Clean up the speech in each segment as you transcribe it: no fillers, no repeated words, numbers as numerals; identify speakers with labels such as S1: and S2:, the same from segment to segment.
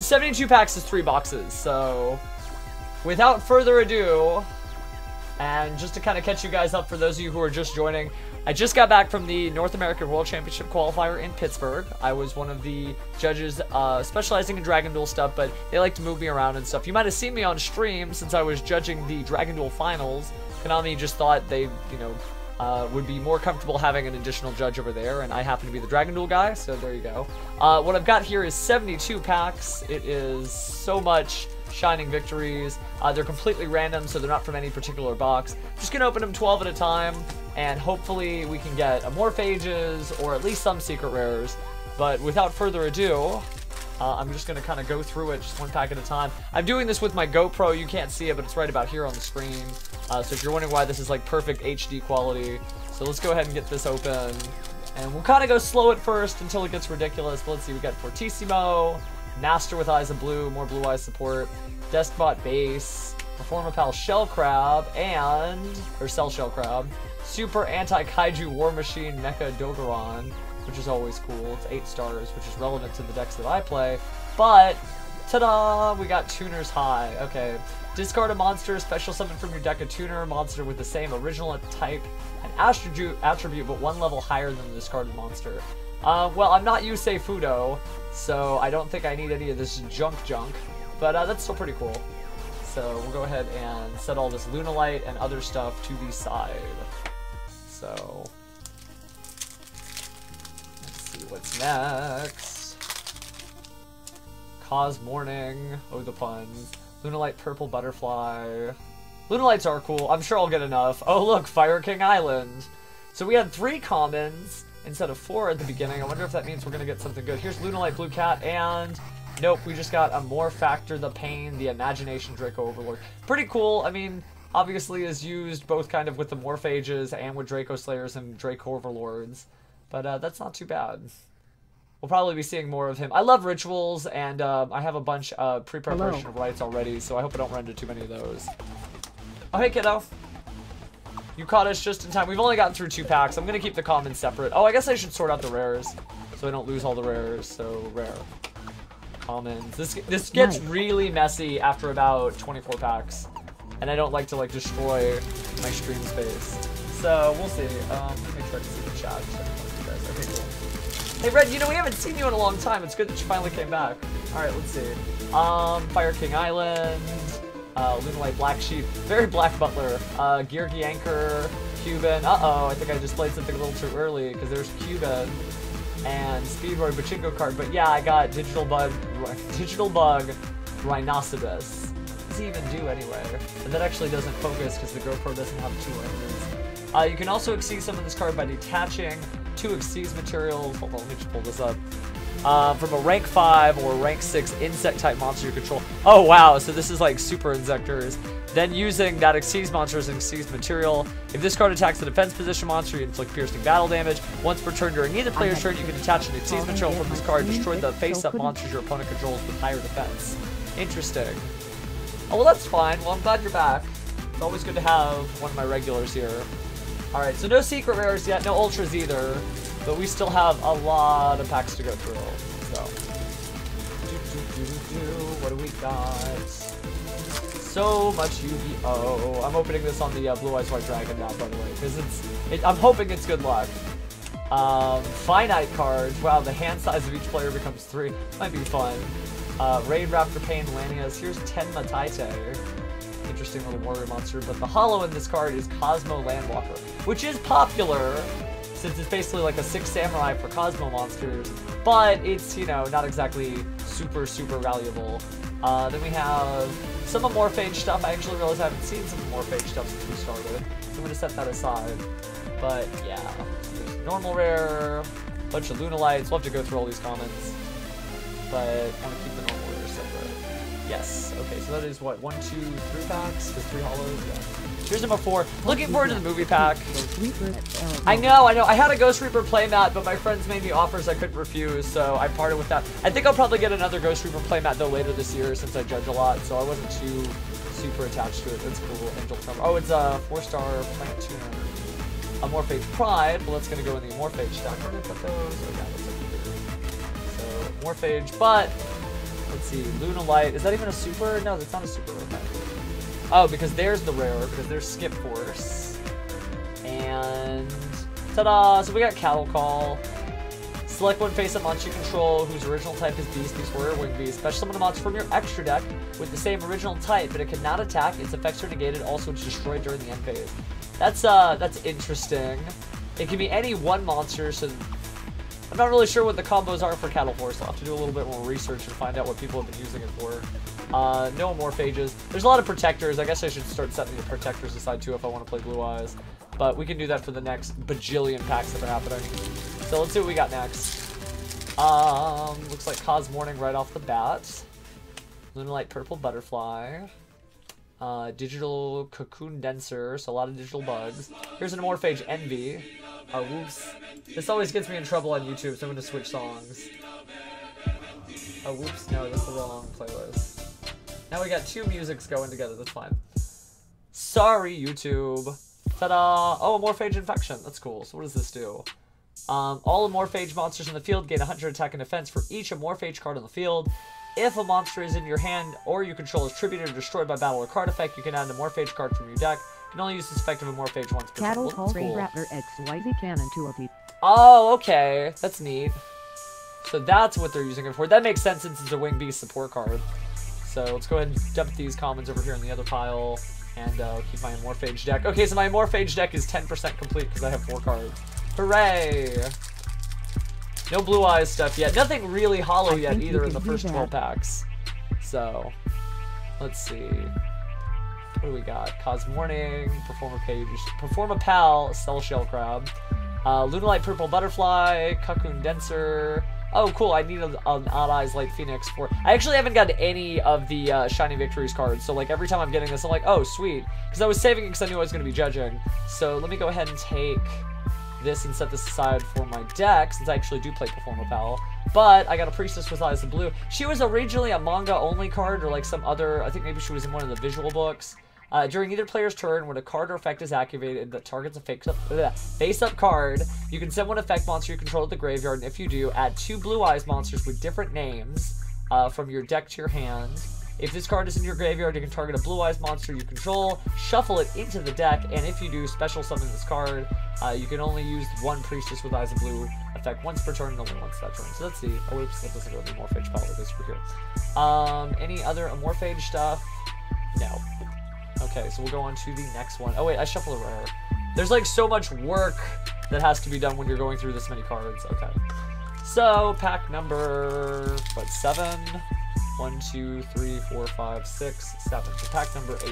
S1: 72 packs is 3 boxes, so without further ado, and just to kind of catch you guys up for those of you who are just joining, I just got back from the North American World Championship qualifier in Pittsburgh. I was one of the judges specializing in Dragon Duel stuff, but they like to move me around and stuff. You might have seen me on stream since I was judging the Dragon Duel finals. Konami just thought they, would be more comfortable having an additional judge over there, and I happen to be the Dragon Duel guy, so there you go. What I've got here is 72 packs. It is so much Shining Victories. They're completely random, so they're not from any particular box. I'm just gonna open them 12 at a time, and hopefully we can get Amorphages, or at least some secret rares. But without further ado, I'm just gonna kind of go through it just one pack at a time. I'm doing this with my GoPro. You can't see it, but it's right about here on the screen. So if you're wondering why this is like perfect HD quality, so let's go ahead and get this open. And we'll kind of go slow at first until it gets ridiculous. But let's see, we got Fortissimo, Master with Eyes of Blue, more Blue Eyes support, Deskbot Base, Performapal Shell Crab, or Cell Shell Crab, Super Anti-Kaiju War Machine Mecha Dogoran, which is always cool. It's 8 stars, which is relevant to the decks that I play. But, ta-da! We got Tuner's High. Okay. Discard a monster, special summon from your deck a tuner monster with the same original type and attribute, but 1 level higher than the discarded monster. Well, I'm not Yusei Fudo, so I don't think I need any of this junk, but that's still pretty cool. So we'll go ahead and set all this Lunalite and other stuff to the side. So let's see what's next. Cause Morning, oh the puns. Lunalite Purple Butterfly. Lunalites are cool. I'm sure I'll get enough. Oh look, Fire King Island. So we had 3 commons instead of 4 at the beginning. I wonder if that means we're gonna get something good. Here's Lunalite Blue Cat, and nope, we just got a More Factor the Pain, the Imagination Draco Overlord. Pretty cool. I mean, obviously is used both kind of with the Morphages and with Draco Slayers and Draco Overlords. But that's not too bad. We'll probably be seeing more of him. I love rituals, and I have a bunch of pre-preparation of rites already, so I hope I don't run into too many of those. Oh, hey, kiddo. You caught us just in time. We've only gotten through 2 packs. I'm going to keep the commons separate. Oh, I guess I should sort out the rares, so I don't lose all the rares. So, rare. Commons. This gets really messy after about 24 packs, and I don't like to, like, destroy my stream space. So, we'll see. Let me make sure I can see the chat. Okay, cool. Hey Red, we haven't seen you in a long time. It's good that you finally came back. Alright, let's see. Fire King Island, Lunalite Black Sheep, very Black Butler, Geargy Anchor, Cuban. Uh-oh, I think I just played something a little too early, because there's Cuban and Speedroid Pachinko card. But yeah, I got Digital Bug, Rhinoceros. What does he even do anyway? And that actually doesn't focus, because the GoPro doesn't have 2 lenses. You can also exceed some of this card by detaching 2 Exceeds materials. Hold on, let me just pull this up. From a rank 5 or rank 6 insect type monster you control. Oh wow, so this is like super insectors. Then using that Exceeds monster as an Exceeds material. If this card attacks the defense position monster, you inflict piercing battle damage. Once per turn during either player's turn, you can detach an Exceeds material from this card and destroy the face-up monsters your opponent controls with higher defense. Interesting. Oh well, that's fine. Well, I'm glad you're back. It's always good to have one of my regulars here. Alright, so no secret rares yet, no ultras either, but we still have a lot of packs to go through, so. What do we got? So much Yu-Gi-Oh! I'm opening this on the Blue Eyes White Dragon now, by the way, because I'm hoping it's good luck. Finite cards, wow, the hand size of each player becomes 3, might be fun. Raid Raptor Pain Lanias, here's Tenma Taite. Interesting little warrior monster, but the holo in this card is Cosmo Landwalker, which is popular since it's basically like a 6 samurai for Cosmo monsters, but it's, not exactly super valuable. Then we have some Amorphage stuff. I actually realized I haven't seen some Amorphage stuff since we started, so I'm going to set that aside. But yeah, there's normal rare, bunch of Lunalites. We'll have to go through all these comments, but I'm going to keep the normal rare separate. Yes. Okay, so that is what, 1, 2, 3 packs? Because 3 holos? Yeah. Here's number 4. Looking forward to the movie pack. I know. I had a Ghost Reaper playmat, but my friends made me offers I couldn't refuse, so I parted with that. I think I'll probably get another Ghost Reaper playmat though later this year since I judge a lot, so I wasn't too super attached to it. That's cool. Angel Trump. Oh, it's a 4-star plant tuner. Amorphage Pride. Well, that's gonna go in the Amorphage stack. Where did I put those? Oh yeah, that's over here. So Amorphage, but Let's see, Luna Light. Is that even a super? No, that's not a super. Okay. Oh, because there's the rare, because there's Skip Force. And ta-da! So we got Cattle Call. Select one face-up monster you control whose original type is Beast, Beast Warrior, Wing Beast. Special summon a monster from your extra deck with the same original type, but it cannot attack. Its effects are negated. Also, it's destroyed during the end phase. That's interesting. It can be any one monster, so I'm not really sure what the combos are for Cattle Force. I'll have to do a little bit more research and find out what people have been using it for. No Morphages. There's a lot of Protectors. I guess I should start setting the Protectors aside too if I want to play Blue Eyes. But we can do that for the next bajillion packs that are happening. So let's see what we got next. Looks like Cos Morning right off the bat. Lunalight Purple Butterfly. Digital Cocoon Denser, so a lot of digital bugs. Here's an Amorphage Envy. Oh, whoops. This always gets me in trouble on YouTube, so I'm going to switch songs. Oh, whoops. No, that's the wrong playlist. Now we got two musics going together. That's fine. Sorry, YouTube. Ta-da! Oh, Amorphage Infection. That's cool. So what does this do? All Amorphage monsters in the field gain 100 attack and defense for each Amorphage card on the field. If a monster is in your hand or you control is tributed or destroyed by battle or card effect, you can add an Amorphage card from your deck. You can only use this effect of Amorphage once per turn.
S2: Cattle Call
S1: cool.
S2: Raptor XYZ Cannon to a P.
S1: Oh, okay. That's neat. So that's what they're using it for. That makes sense since it's a Wing Beast support card. So let's go ahead and dump these commons over here in the other pile. And keep my Amorphage deck. Okay, so my Amorphage deck is 10% complete because I have 4 cards. Hooray! No Blue Eyes stuff yet. Nothing really hollow yet either in the first 12 packs. So, let's see. What do we got? Cos Morning, Perform a Pal, Cell Shell Crab, Lunalight Purple Butterfly, Cocoon Denser. Oh, cool. I need an Odd Eyes Light Phoenix for... I actually haven't gotten any of the Shiny Victories cards. So, like, every time I'm getting this, I'm like, oh, sweet. Because I was saving it because I knew I was going to be judging. So, let me go ahead and take this and set this aside for my deck, since I actually do play Perform a Pal. But I got a Priestess with Eyes of Blue. She was originally a manga-only card, or like some other... I think maybe she was in one of the visual books. During either player's turn, when a card or effect is activated that targets a face-up card, you can send one effect monster you control to the graveyard, and if you do, add 2 Blue Eyes monsters with different names from your deck to your hand. If this card is in your graveyard, you can target a Blue Eyes monster you control, shuffle it into the deck, and if you do, special summon this card. You can only use one Priestess with Eyes of Blue effect once per turn, and only once that turn. So let's see. Oh, whoops, that doesn't go to the Amorphage Pal with this over here. Any other Amorphage stuff? No. Okay, so we'll go on to the next one. Oh wait, I shuffle a rare. There's like so much work that has to be done when you're going through this many cards. Okay. So, pack number, what, 7? 1, 2, 3, 4, 5, 6, 7. So pack number 8.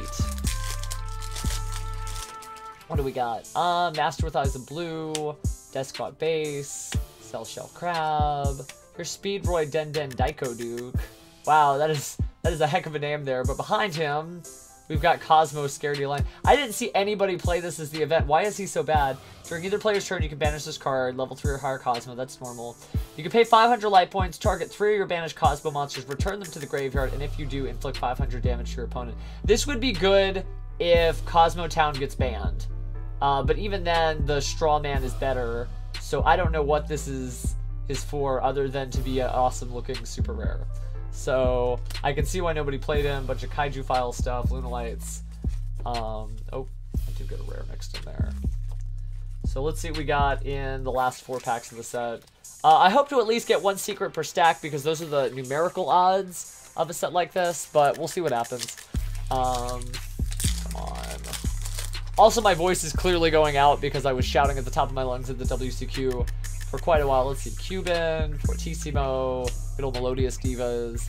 S1: What do we got? Master with Eyes of Blue, Deskbot Base, Cell Shell Crab, here's Speedroid Den Daiko Duke. Wow, that is a heck of a name there, but behind him, we've got Cosmo Scaredy Line. I didn't see anybody play this as the event. Why is he so bad? During either player's turn, you can banish this card, level 3 or higher Cosmo. That's normal. You can pay 500 life points, target 3 of your banished Cosmo monsters, return them to the graveyard, and if you do, inflict 500 damage to your opponent. This would be good if Cosmo Town gets banned. But even then, the Straw Man is better. So I don't know what this is for other than to be an awesome looking super rare. So I can see why nobody played him. Bunch of Kaiju file stuff, Lunalights. Oh, I did get a rare mixed in there. So let's see what we got in the last 4 packs of the set. I hope to at least get 1 secret per stack because those are the numerical odds of a set like this, but we'll see what happens. Come on. Also, my voice is clearly going out because I was shouting at the top of my lungs at the WCQ for quite a while. Let's see. Cuban, Fortissimo, good old Melodious Divas,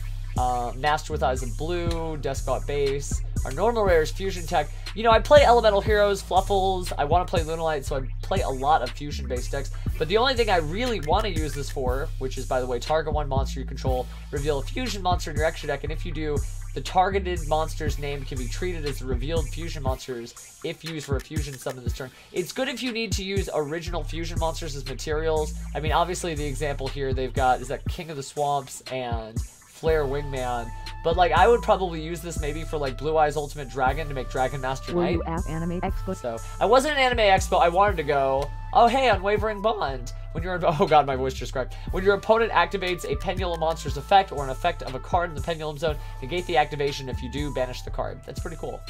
S1: Master with Eyes of Blue, Deskbot Base. Our normal rares, Fusion Tech. You know, I play Elemental Heroes, Fluffles. I want to play Lunalight, so I play a lot of fusion-based decks. But the only thing I really want to use this for, which is, by the way, target 1 monster you control, reveal a fusion monster in your extra deck, and if you do, the targeted monster's name can be treated as the revealed fusion monsters if used for a fusion summon this turn. It's good if you need to use original fusion monsters as materials. I mean, obviously the example here they've got is that King of the Swamps and Flare Wingman. But like I would probably use this maybe for like Blue Eyes Ultimate Dragon to make Dragon Master
S2: Were
S1: Knight.
S2: you at Anime Expo?
S1: So I wasn't at Anime Expo. I wanted to go. Oh hey, Unwavering Bond. When your oh god, my voice just cracked. When your opponent activates a Pendulum monster's effect or an effect of a card in the Pendulum Zone, negate the activation. If you do, banish the card. That's pretty cool.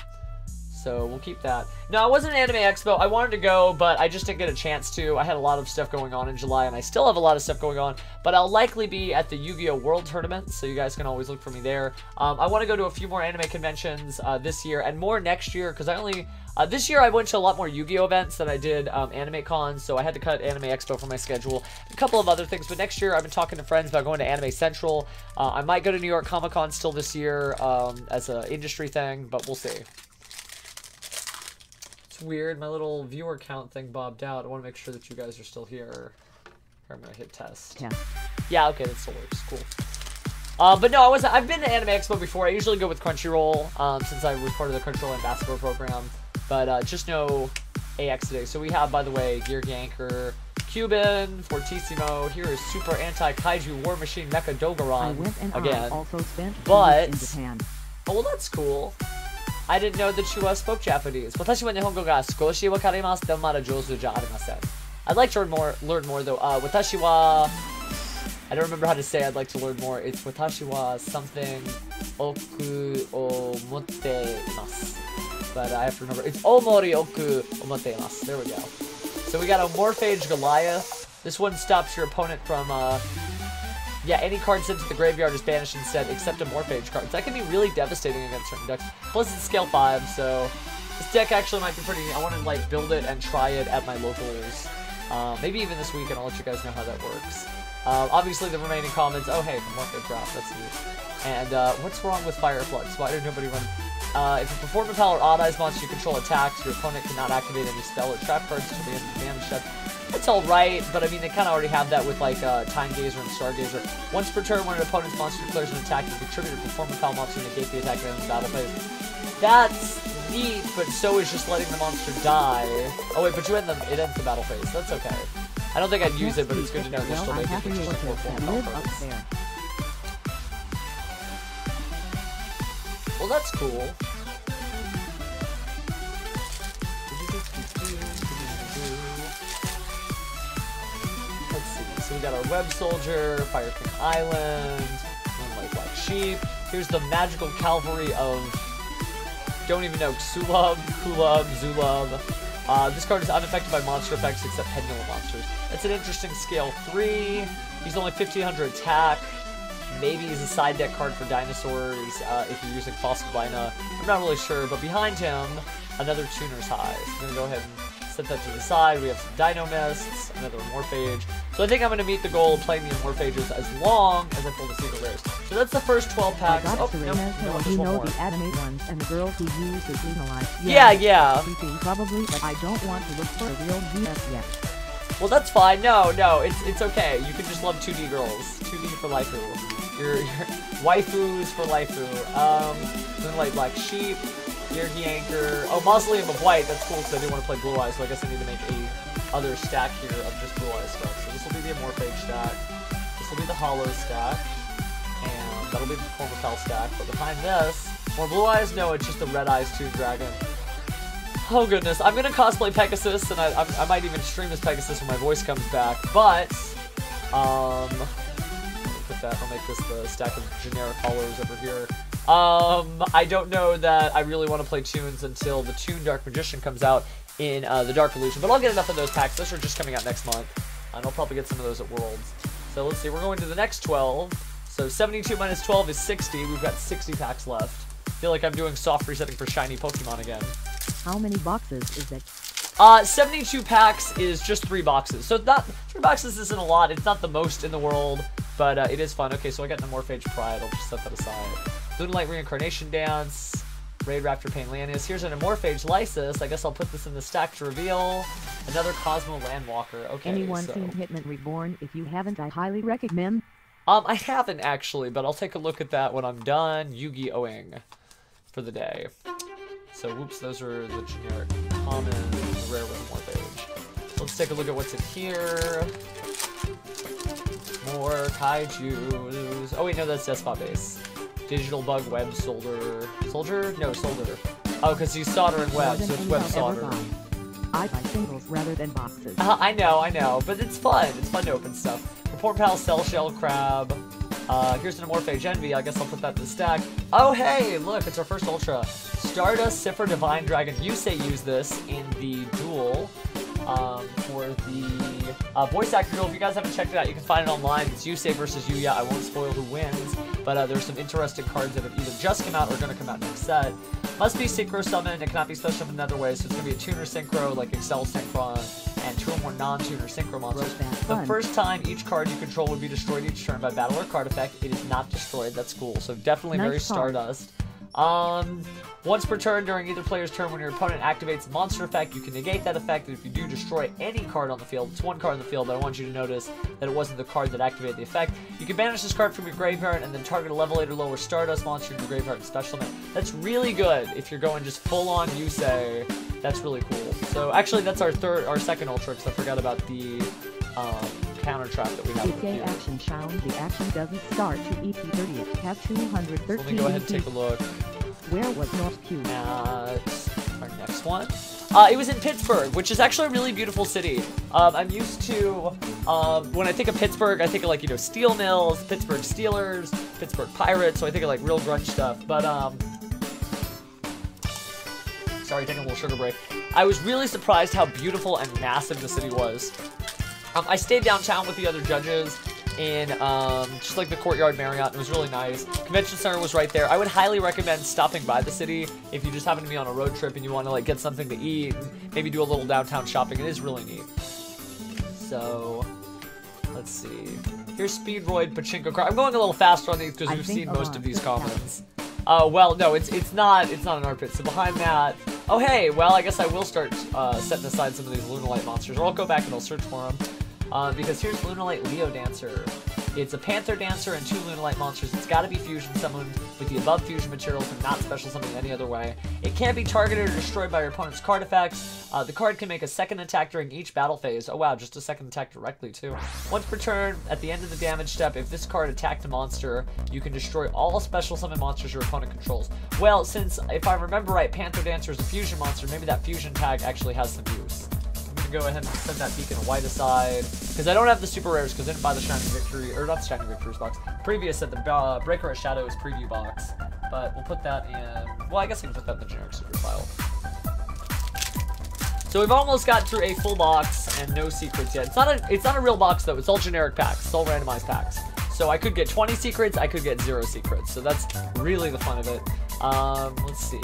S1: So we'll keep that. No, I wasn't at Anime Expo. I wanted to go, but I just didn't get a chance to. I had a lot of stuff going on in July, and I still have a lot of stuff going on. But I'll likely be at the Yu-Gi-Oh! World Tournament, so you guys can always look for me there. I want to go to a few more anime conventions this year, and more next year, because I only... this year I went to a lot more Yu-Gi-Oh! Events than I did anime cons, so I had to cut Anime Expo from my schedule. A couple of other things, but next year I've been talking to friends about going to Anime Central. I might go to New York Comic Con still this year as an industry thing, but we'll see. It's weird, my little viewer count thing bobbed out. I want to make sure that you guys are still here. Here, I'm going to hit test. Yeah, okay, that still works. Cool. But no, I've been to Anime Expo before. I usually go with Crunchyroll, since I was part of the Crunchyroll Ambassador program. But just no AX today. So we have, by the way, Gear Yanker, Cuban, Fortissimo. Here is Super Anti-Kaiju War Machine Mecha Dogaron.
S2: I went and
S1: again.
S2: I also spent 2
S1: but
S2: weeks in Japan.
S1: Oh, well, that's cool. I didn't know that you spoke Japanese. 私は日本語が少しわかります。でもまだ上手じゃありません。I'd like to learn more though. 私は I don't remember how to say I'd like to learn more. It's 私は something 奥を持っています. But I have to remember. It's omori oku omotte imasu. There we go. So we got a Morphage Goliath. This one stops your opponent from yeah, any card sent to the graveyard is banished instead, except a Morphage card. That can be really devastating against certain decks. Plus it's scale 5, so this deck actually might be pretty neat. I want to like build it and try it at my locals. Maybe even this week, and I'll let you guys know how that works. Obviously the remaining comments, oh hey, the Morphage drop, that's neat. And what's wrong with Fire Flux? Why did nobody run? If a Performance Pal or Odd Eyes monster you control attacks, your opponent cannot activate any spell or trap cards until the end of the damage step. It's alright, but I mean, they kind of already have that with like Time Gazer and Stargazer. Once per turn, when an opponent's monster declares an attack, you contribute a Performance Pal monster and negate the attack at the battle phase. That's neat, but so is just letting the monster die. Oh wait, but it ends the battle phase. That's okay. I don't think I'd use it, but it's good to know they're still making it just a Performance Pal cards. Well, that's cool. Let's see. So we got our Web Soldier, Fire King Island, Moonlight Black Sheep. Here's the Magical Cavalry of, don't even know, Xulub, Kulub, Zulub. This card is unaffected by monster effects except Pendulum monsters. That's an interesting scale 3. He's only 1500 attack. Maybe he's a side deck card for dinosaurs if you're using Fossil Vina. I'm not really sure, but behind him, another Tuner's High. So I'm going to go ahead and set that to the side. We have some Dino Mists, another Morphage. So I think I'm going to meet the goal of playing the Morphages as long as I pull the Secret Rares. So that's the first 12 packs. Oh, no,
S2: you know the anime ones and the girl who uses Xenolife.
S1: Yeah.
S2: Probably, but I don't want to look for a real GS yet.
S1: Well, that's fine. No, it's okay. You can just love 2D girls. 2D for Laifu. Your waifus for Laifu. Moonlight Black Sheep, Gear Anchor. Oh, Mausoleum of White. That's cool because I do want to play Blue Eyes, so I guess I need to make a other stack here of just Blue Eyes stuff. So this will be the Amorphage stack. This will be the Hollow stack. And that'll be the Performance Pal stack. But behind this, more Blue Eyes? No, it's just the Red Eyes 2 Dragon. Oh goodness, I'm gonna cosplay Pegasus, and I might even stream as Pegasus when my voice comes back, but, I'll put that, I'll make this the stack of generic hollows over here. I don't know that I really want to play Toons until the Toon Dark Magician comes out in the Dark Illusion, but I'll get enough of those packs. Those are just coming out next month, and I'll probably get some of those at Worlds. So let's see, we're going to the next 12, so 72 minus 12 is 60, we've got 60 packs left. I feel like I'm doing soft resetting for shiny Pokemon again.
S2: How many boxes is that?
S1: 72 packs is just 3 boxes. So 3 boxes isn't a lot. It's not the most in the world, but it is fun. Okay, so I got an Amorphage Pride. I'll just set that aside. Moonlight Reincarnation Dance. Raid Raptor Pain Lanius. Here's an Amorphage Lysis. I guess I'll put this in the stack to reveal. Another Cosmo Landwalker. Okay,
S2: Anyone seen Hitman Reborn? If you haven't, I highly recommend.
S1: I haven't actually, but I'll take a look at that when I'm done Yu-Gi-Oh-ing for the day. So, whoops, those are the generic common, the rare with Morphage. Let's take a look at what's in here. More Kaijus. Oh wait, no, that's Despot base. Digital bug, web, solder. Soldier? No, solder. Oh, because he's soldering web, so it's web solder.
S2: I buy singles rather than boxes.
S1: I know, but it's fun. It's fun to open stuff. Report Pal, Cell Shell, Crab. Here's an Amorphe Genvi. I guess I'll put that in the stack. Oh, hey, look, it's our first Ultra. Stardust, Siffer, Divine Dragon. Yusei used this in the duel for the voice actor duel. If you guys haven't checked it out, you can find it online. It's Yusei versus Yuya. I won't spoil who wins, but there's some interesting cards that have either just come out or going to come out next set. Must be synchro summoned. It cannot be special summoned another way, so it's going to be a tuner synchro, like Excel Synchron, and 2 or more non-tuner synchro monsters. The first time each card you control would be destroyed each turn by battle or card effect. It is not destroyed. That's cool. So definitely very Stardust. Once per turn during either player's turn, when your opponent activates a monster effect, you can negate that effect, and if you do destroy any card on the field, it's one card on the field, but I want you to notice that it wasn't the card that activated the effect. You can banish this card from your graveyard and then target a level 8 or lower Stardust monster in your graveyard and special summon. That's really good if you're going just full-on Yusei. That's really cool. So actually, that's our second Ultra, because I forgot about the counter trap that we have.
S2: DK action challenge. The action doesn't start to EP 30th. Have 213.
S1: So let me go ahead and take a look.
S2: Where was NAWCQ?
S1: Our next one. It was in Pittsburgh, which is actually a really beautiful city. I'm used to, when I think of Pittsburgh, I think of, like, you know, steel mills, Pittsburgh Steelers, Pittsburgh Pirates, so I think of, like, real grunge stuff. But, sorry, taking a little sugar break. I was really surprised how beautiful and massive the city was. I stayed downtown with the other judges in just like the Courtyard Marriott. It was really nice. Convention Center was right there. I would highly recommend stopping by the city if you just happen to be on a road trip and you want to like get something to eat and maybe do a little downtown shopping. It is really neat. So let's see. Here's Speedroid Pachinko card. I'm going a little faster on these because we've seen most of these commons. Well, no, it's not an art pit. So behind that, oh hey, well I guess I will start setting aside some of these Lunalight monsters, or I'll go back and I'll search for them. Because here's Lunalight Leo Dancer. It's a Panther Dancer and 2 Lunalight monsters. It's got to be fusion summoned with the above fusion materials and not special summoned any other way. It can't be targeted or destroyed by your opponent's card effects. The card can make a second attack during each battle phase. Oh wow, just a second attack directly too. Once per turn, at the end of the damage step, if this card attacked a monster, you can destroy all special summon monsters your opponent controls. Well, since, if I remember right, Panther Dancer is a fusion monster, maybe that fusion tag actually has some use. Go ahead and set that Beacon of White aside, because I don't have the super rares because I didn't buy the Shining Victory, or not the Shining Victories box. Previous at the Breaker of Shadows preview box, but we'll put that in, well I guess we can put that in the generic secret file. So we've almost got through a full box and no secrets yet. It's not a real box though, it's all generic packs, it's all randomized packs. So I could get 20 secrets, I could get 0 secrets, so that's really the fun of it. Let's see.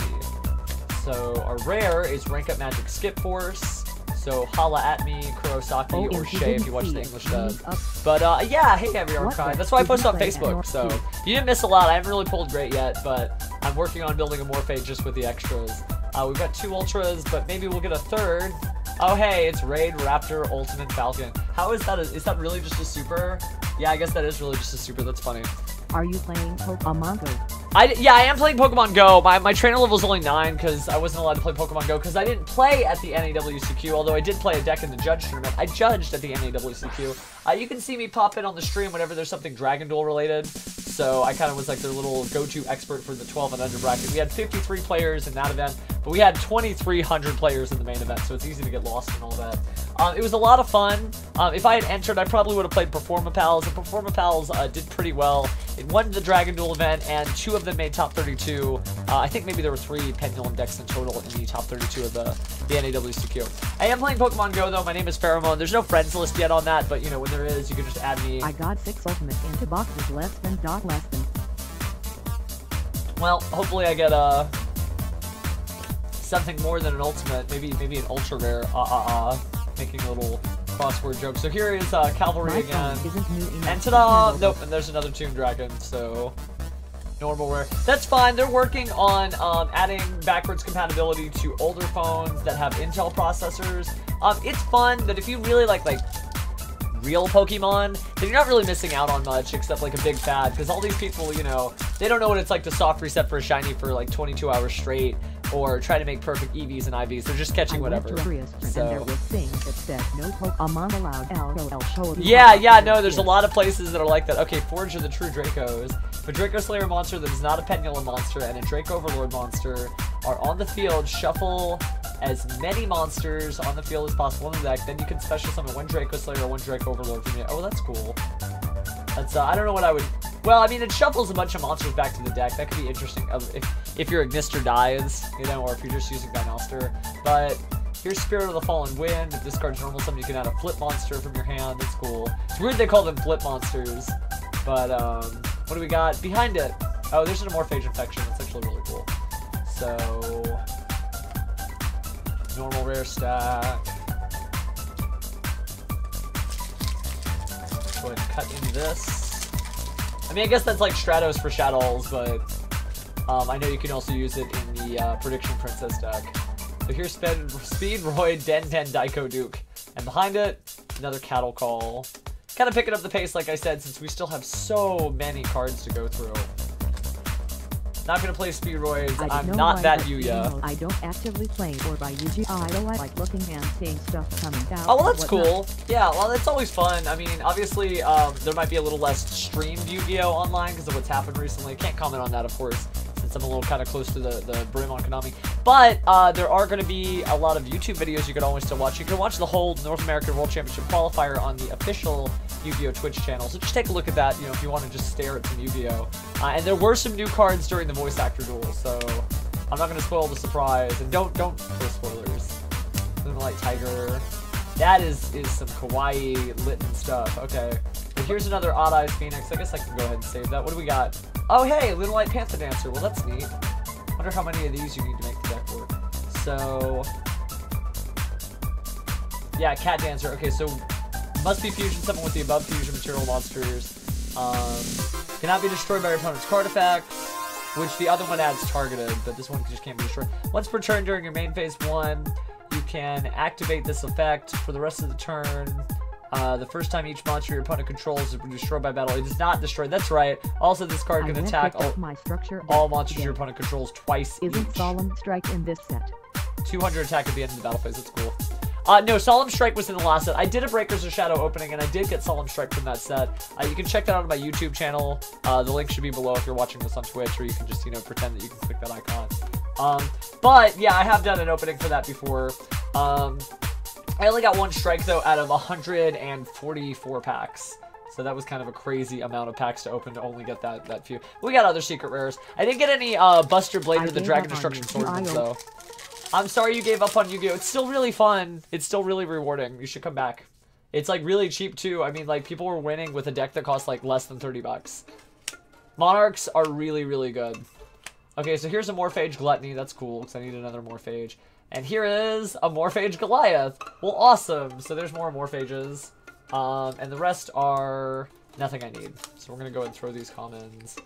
S1: So our rare is Rank Up Magic Skip Force. So holla at me, Kurosaki, or Shay if you watch the English dub. But yeah, hey everyone, that's why I post on Facebook. So you didn't miss a lot. I haven't really pulled great yet, but I'm working on building a Morphe just with the extras. We've got 2 Ultras, but maybe we'll get a 3rd. Oh hey, it's Raid, Raptor, Ultimate Falcon. How is that? Is that really just a super? Yeah, I guess that is really just a super. That's funny.
S2: Are you playing Pokemon Go?
S1: Yeah, I am playing Pokemon Go. My trainer level is only 9 because I wasn't allowed to play Pokemon Go because I didn't play at the NAWCQ, although I did play a deck in the Judge Tournament. I judged at the NAWCQ. You can see me pop in on the stream whenever there's something Dragon Duel related. So I kind of was like their little go-to expert for the 12 and under bracket. We had 53 players in that event, but we had 2,300 players in the main event, so it's easy to get lost in all that. It was a lot of fun. If I had entered, I probably would have played Performapals. The Performapals did pretty well. It won the Dragon Duel event, and 2 of them made top 32. I think maybe there were 3 Pendulum decks in total in the top 32 of the NAWCQ. I am playing Pokemon Go, though. My name is Pheromone. There's no friends list yet on that, but, you know, when there is, you can just add me.
S2: I got 6 Ultimate into boxes less than.
S1: Well, hopefully I get, something more than an Ultimate. Maybe an Ultra Rare. Making a little crossword joke. So here is Cavalry again. And ta-da! Nope, and there's another Tomb Dragon, so normal rare. That's fine. They're working on adding backwards compatibility to older phones that have Intel processors. It's fun that if you really like real Pokemon, then you're not really missing out on much except like a big fad, because all these people, you know, they don't know what it's like to soft reset for a shiny for like 22 hours straight, or try to make perfect EVs and IVs. They're just catching whatever. So yeah, no, there's a lot of places that are like that. Okay, Forge are the true Dracos. If a Draco Slayer monster that is not a Pendulum monster and a Draco Overlord monster are on the field, shuffle as many monsters on the field as possible in the deck. Then you can special summon one Draco Slayer or one Draco Overlord from you. Oh, that's cool. That's I don't know what I would. Well, I mean, it shuffles a bunch of monsters back to the deck. That could be interesting if your Ignister dies, you know, or if you're just using Dinoster. But here's Spirit of the Fallen Wind. If this card's normal summon, you can add a flip monster from your hand. That's cool. It's weird they call them flip monsters. But what do we got behind it? Oh, there's an Amorphage Infection. That's actually really cool. So normal rare stack. Go ahead and cut into this. I mean, I guess that's like Stratos for Shadows, but I know you can also use it in the Prediction Princess deck. So here's Speedroid, Den 10, Daiko Duke. And behind it, another Cattle Call. Kind of picking up the pace, like I said, since we still have so many cards to go through. Not gonna play Speedroids. I'm not that Yuya.
S2: I don't actively play or buy Yu-Gi-Oh! I like looking and seeing stuff coming out.
S1: Oh, well, that's cool. Yeah, well, that's always fun. I mean, obviously, there might be a little less streamed Yu-Gi-Oh! Online because of what's happened recently. Can't comment on that, of course, since I'm a little kind of close to the brim on Konami. But there are going to be a lot of YouTube videos you can always still watch. You can watch the whole North American World Championship qualifier on the official Yu-Gi-Oh! Twitch channel. So just take a look at that, you know, if you want to just stare at some Yu-Gi-Oh! And there were some new cards during the voice actor duel, so I'm not going to spoil the surprise. And don't throw spoilers. Moonlight Tiger. That is some kawaii Litten stuff. Okay. Well, here's another Odd Eyes Phoenix. I guess I can go ahead and save that. What do we got? Oh, hey, Lunalight Panther Dancer. Well, that's neat. Wonder how many of these you need to make the deck work. So, yeah, Cat Dancer. Okay, so must be fusion summon with the above fusion material monsters. Cannot be destroyed by your opponent's card effect, which the other one adds targeted, but this one just can't be destroyed. Once per turn during your main phase 1, you can activate this effect for the rest of the turn. The first time each monster your opponent controls is destroyed by battle. It is not destroyed. That's right. Also, this card can attack all monsters your opponent controls twice each.
S2: Isn't Solemn Strike in this set?
S1: 200 attack at the end of the battle phase. That's cool. No, Solemn Strike was in the last set. I did a Breakers of Shadow opening, and I did get Solemn Strike from that set. You can check that out on my YouTube channel. The link should be below if you're watching this on Twitch, or you can just, you know, pretend that you can click that icon. But, yeah, I have done an opening for that before. I only got one strike, though, out of 144 packs. So that was kind of a crazy amount of packs to open to only get that few. We got other secret rares. I didn't get any Buster Blade or the Dragon Destruction Swordsman, though. I'm sorry you gave up on Yu-Gi-Oh! It's still really fun. It's still really rewarding. You should come back. It's, like, really cheap, too. I mean, like, people were winning with a deck that cost, like, less than 30 bucks. Monarchs are really, really good. Okay, so here's a Morphage Gluttony. That's cool, because I need another Morphage. And here is a Morphage Goliath. Well, awesome. So there's more Morphages. And the rest are nothing I need. So we're going to go ahead and throw these commons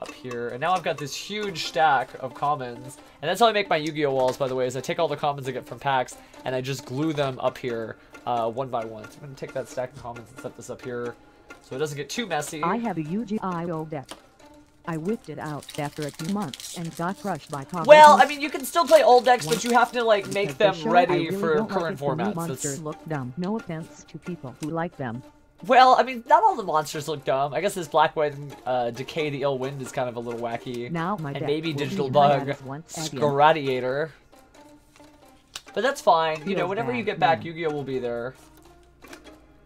S1: up here. And now I've got this huge stack of commons. And that's how I make my Yu-Gi-Oh! Walls, by the way, is I take all the commons I get from packs, and I just glue them up here one by one. So I'm going to take that stack of commons and set this up here so it doesn't get too messy.
S2: I have a Yu-Gi-Oh! Deck. I whipped it out after a few months and got crushed by Congress.
S1: Well, I mean, you can still play old decks, but you have to, like, make them ready for current formats.
S2: Monsters look dumb. No offense to people who like them.
S1: Well, I mean, not all the monsters look dumb. I guess this Black White Decay the Ill Wind is kind of a little wacky.
S2: Now my
S1: and maybe Digital Bug, Scaradiator. But that's fine. You know, whenever you get back, Yu-Gi-Oh! Will be there.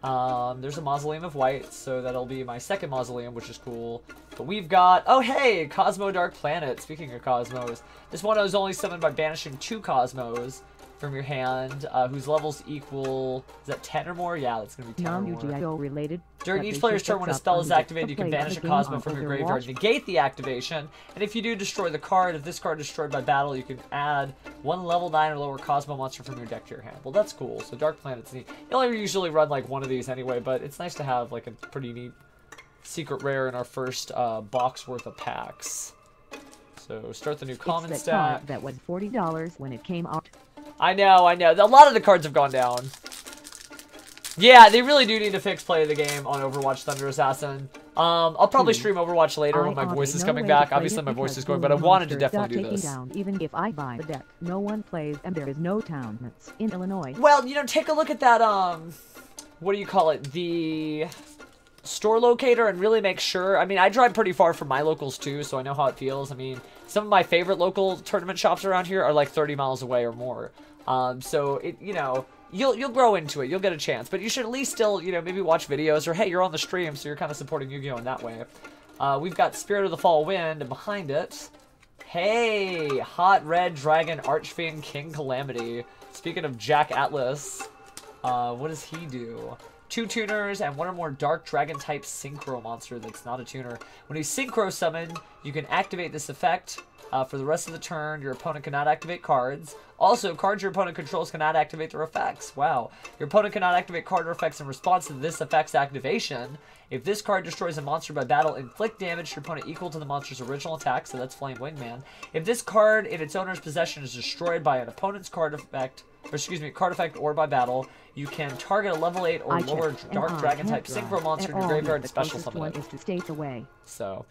S1: There's a Mausoleum of White, so that'll be my second Mausoleum, which is cool. But we've got, oh hey, Cosmo Dark Planet. Speaking of Cosmos, this one is only summoned by banishing 2 Cosmos from your hand, whose levels equal, is that 10 or more? Yeah, that's going to be 10 or more.
S2: Non-Yu-Gi-Oh! Related.
S1: During each player's turn, when a spell is activated, you can banish a Cosmo from your graveyard, negate the activation, and if you do, destroy the card. If this card is destroyed by battle, you can add 1 level 9 or lower Cosmo monster from your deck to your hand. Well, that's cool. So Dark Planet's neat. You only usually run like one of these anyway, but it's nice to have like a pretty neat secret rare in our first box worth of packs. So start the new common stack.
S2: That was $40 when it came out.
S1: I know. A lot of the cards have gone down. Yeah, they really do need to fix play of the game on Overwatch Thunder Assassin. I'll probably stream Overwatch later when my voice is coming back. Obviously, my voice is going, but I wanted to definitely do this.
S2: Even if I buy the deck, no one plays, and there is no tournaments in Illinois.
S1: Well, you know, take a look at that, what do you call it? store locator and really make sure. I mean, I drive pretty far from my locals too, so I know how it feels. I mean, some of my favorite local tournament shops around here are like 30 miles away or more. So it, you know, you'll grow into it. You'll get a chance, but you should at least still, you know, maybe watch videos, or hey, you're on the stream, so you're kind of supporting Yu-Gi-Oh! In that way. We've got Spirit of the Fall Wind, and behind it, hey, Hot Red Dragon Archfiend King Calamity. Speaking of Jack Atlas, what does he do? 2 tuners and 1 or more Dark Dragon type Synchro monster that's not a tuner. When you Synchro summon, you can activate this effect. For the rest of the turn, your opponent cannot activate cards. Also, cards your opponent controls cannot activate their effects. Wow. Your opponent cannot activate card or effects in response to this effect's activation. If this card destroys a monster by battle, inflict damage to your opponent equal to the monster's original attack, so that's Flame Wingman. If this card in its owner's possession is destroyed by an opponent's card effect, or excuse me, card effect or by battle, you can target a level 8 or lower Dark Dragon type Synchro monster in your graveyard and special summon it.
S2: Is to stay away.
S1: So,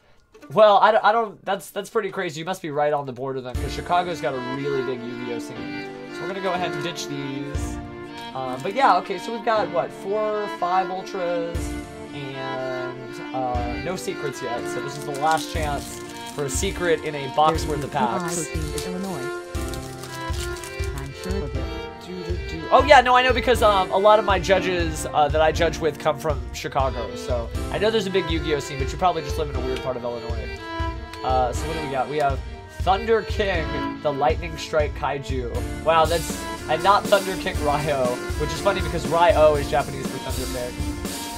S1: well, I don't, that's pretty crazy. You must be right on the border then, because Chicago's got a really big Yu-Gi-Oh scene. So we're gonna go ahead and ditch these. But yeah, okay, so we've got, what, 4 or 5 Ultras, and no secrets yet. So this is the last chance for a secret in a box worth of packs.
S2: I'm sure of it.
S1: Oh yeah, no, I know, because a lot of my judges that I judge with come from Chicago, so I know there's a big Yu-Gi-Oh scene, but you probably just live in a weird part of Illinois. So what do we got? We have Thunder King, the Lightning Strike Kaiju. Wow, that's, and not Thunder King Ryo, which is funny because Ryo is Japanese for Thunder King.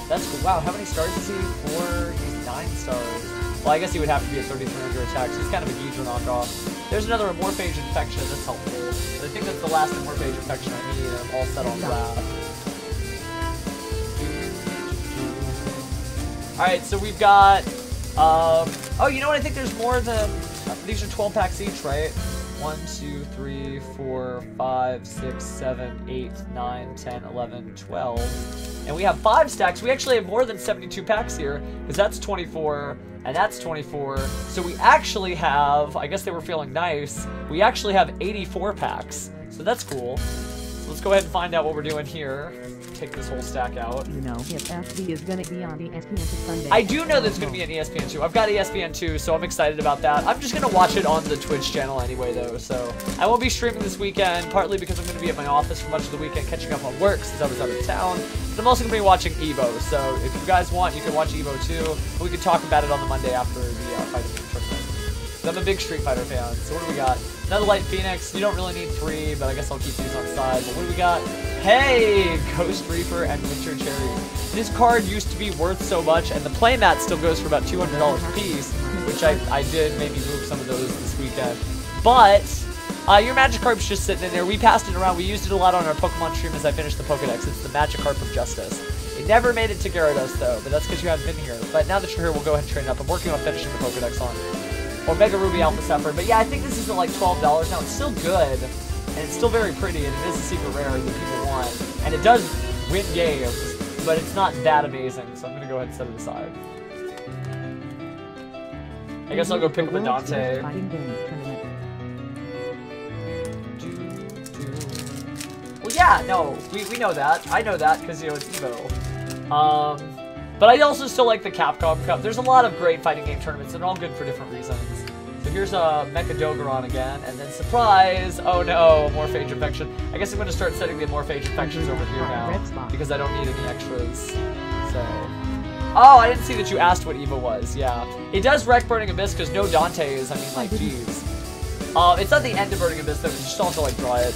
S1: That's cool. Wow, how many stars is he? 4, he's 9 stars. Well, I guess he would have to be a 3300 attack, so he's kind of a Ghidra knockoff. There's another Amorphage Infection, that's helpful. But I think that's the last Amorphage Infection I need, and I'm all set on that. Alright, so we've got, oh, you know what, I think there's more than, these are 12 packs each, right? 1, 2, 3, 4, 5, 6, 7, 8, 9, 10, 11, 12. And we have 5 stacks. We actually have more than 72 packs here, because that's 24, and that's 24. So we actually have, I guess they were feeling nice, we actually have 84 packs. So that's cool. So let's go ahead and find out what we're doing here. Take this whole stack out.
S2: You know, if FB is going to be on ESPN Sunday.
S1: I do know there's going to be an ESPN2. I've got ESPN2, so I'm excited about that. I'm just going to watch it on the Twitch channel anyway, though. So I won't be streaming this weekend, partly because I'm going to be at my office for much of the weekend, catching up on work since I was out of town. But I'm also going to be watching EVO, so if you guys want, you can watch EVO too. We could talk about it on the Monday after the fighting game tournament. I'm a big Street Fighter fan. So what do we got? Another Light Phoenix. You don't really need 3, but I guess I'll keep these on the side. But what do we got? Hey! Ghost Reaper and Winter Cherry. This card used to be worth so much, and the playmat still goes for about $200 a piece, which I did maybe move some of those this weekend. But your Magikarp's just sitting in there. We passed it around. We used it a lot on our Pokemon stream as I finished the Pokedex. It's the Magikarp of Justice. It never made it to Gyarados, though, but that's because you haven't been here. But now that you're here, we'll go ahead and train it up. I'm working on finishing the Pokedex on Omega Ruby Alpha Sapphire. But yeah, I think this is at like $12 now. It's still good, and it's still very pretty, and it is a secret rare that people want. And it does win games, but it's not that amazing, so I'm going to go ahead and set it aside. I guess I'll go pick up a Dante. Well, yeah, no, we know that. I know that, because, you know, it's EVO. But I also still like the Capcom Cup. There's a lot of great fighting game tournaments, and they're all good for different reasons. So here's a Mecha Dogoron again, and then surprise! Oh no, Morphage Infection. I guess I'm going to start setting the Morphage Infections over here now, because I don't need any extras. So, oh, I didn't see that you asked what EVA was. Yeah, it does wreck Burning Abyss because no Dante's. I mean, like, geez. It's not the end of Burning Abyss though, because you still have to like draw it.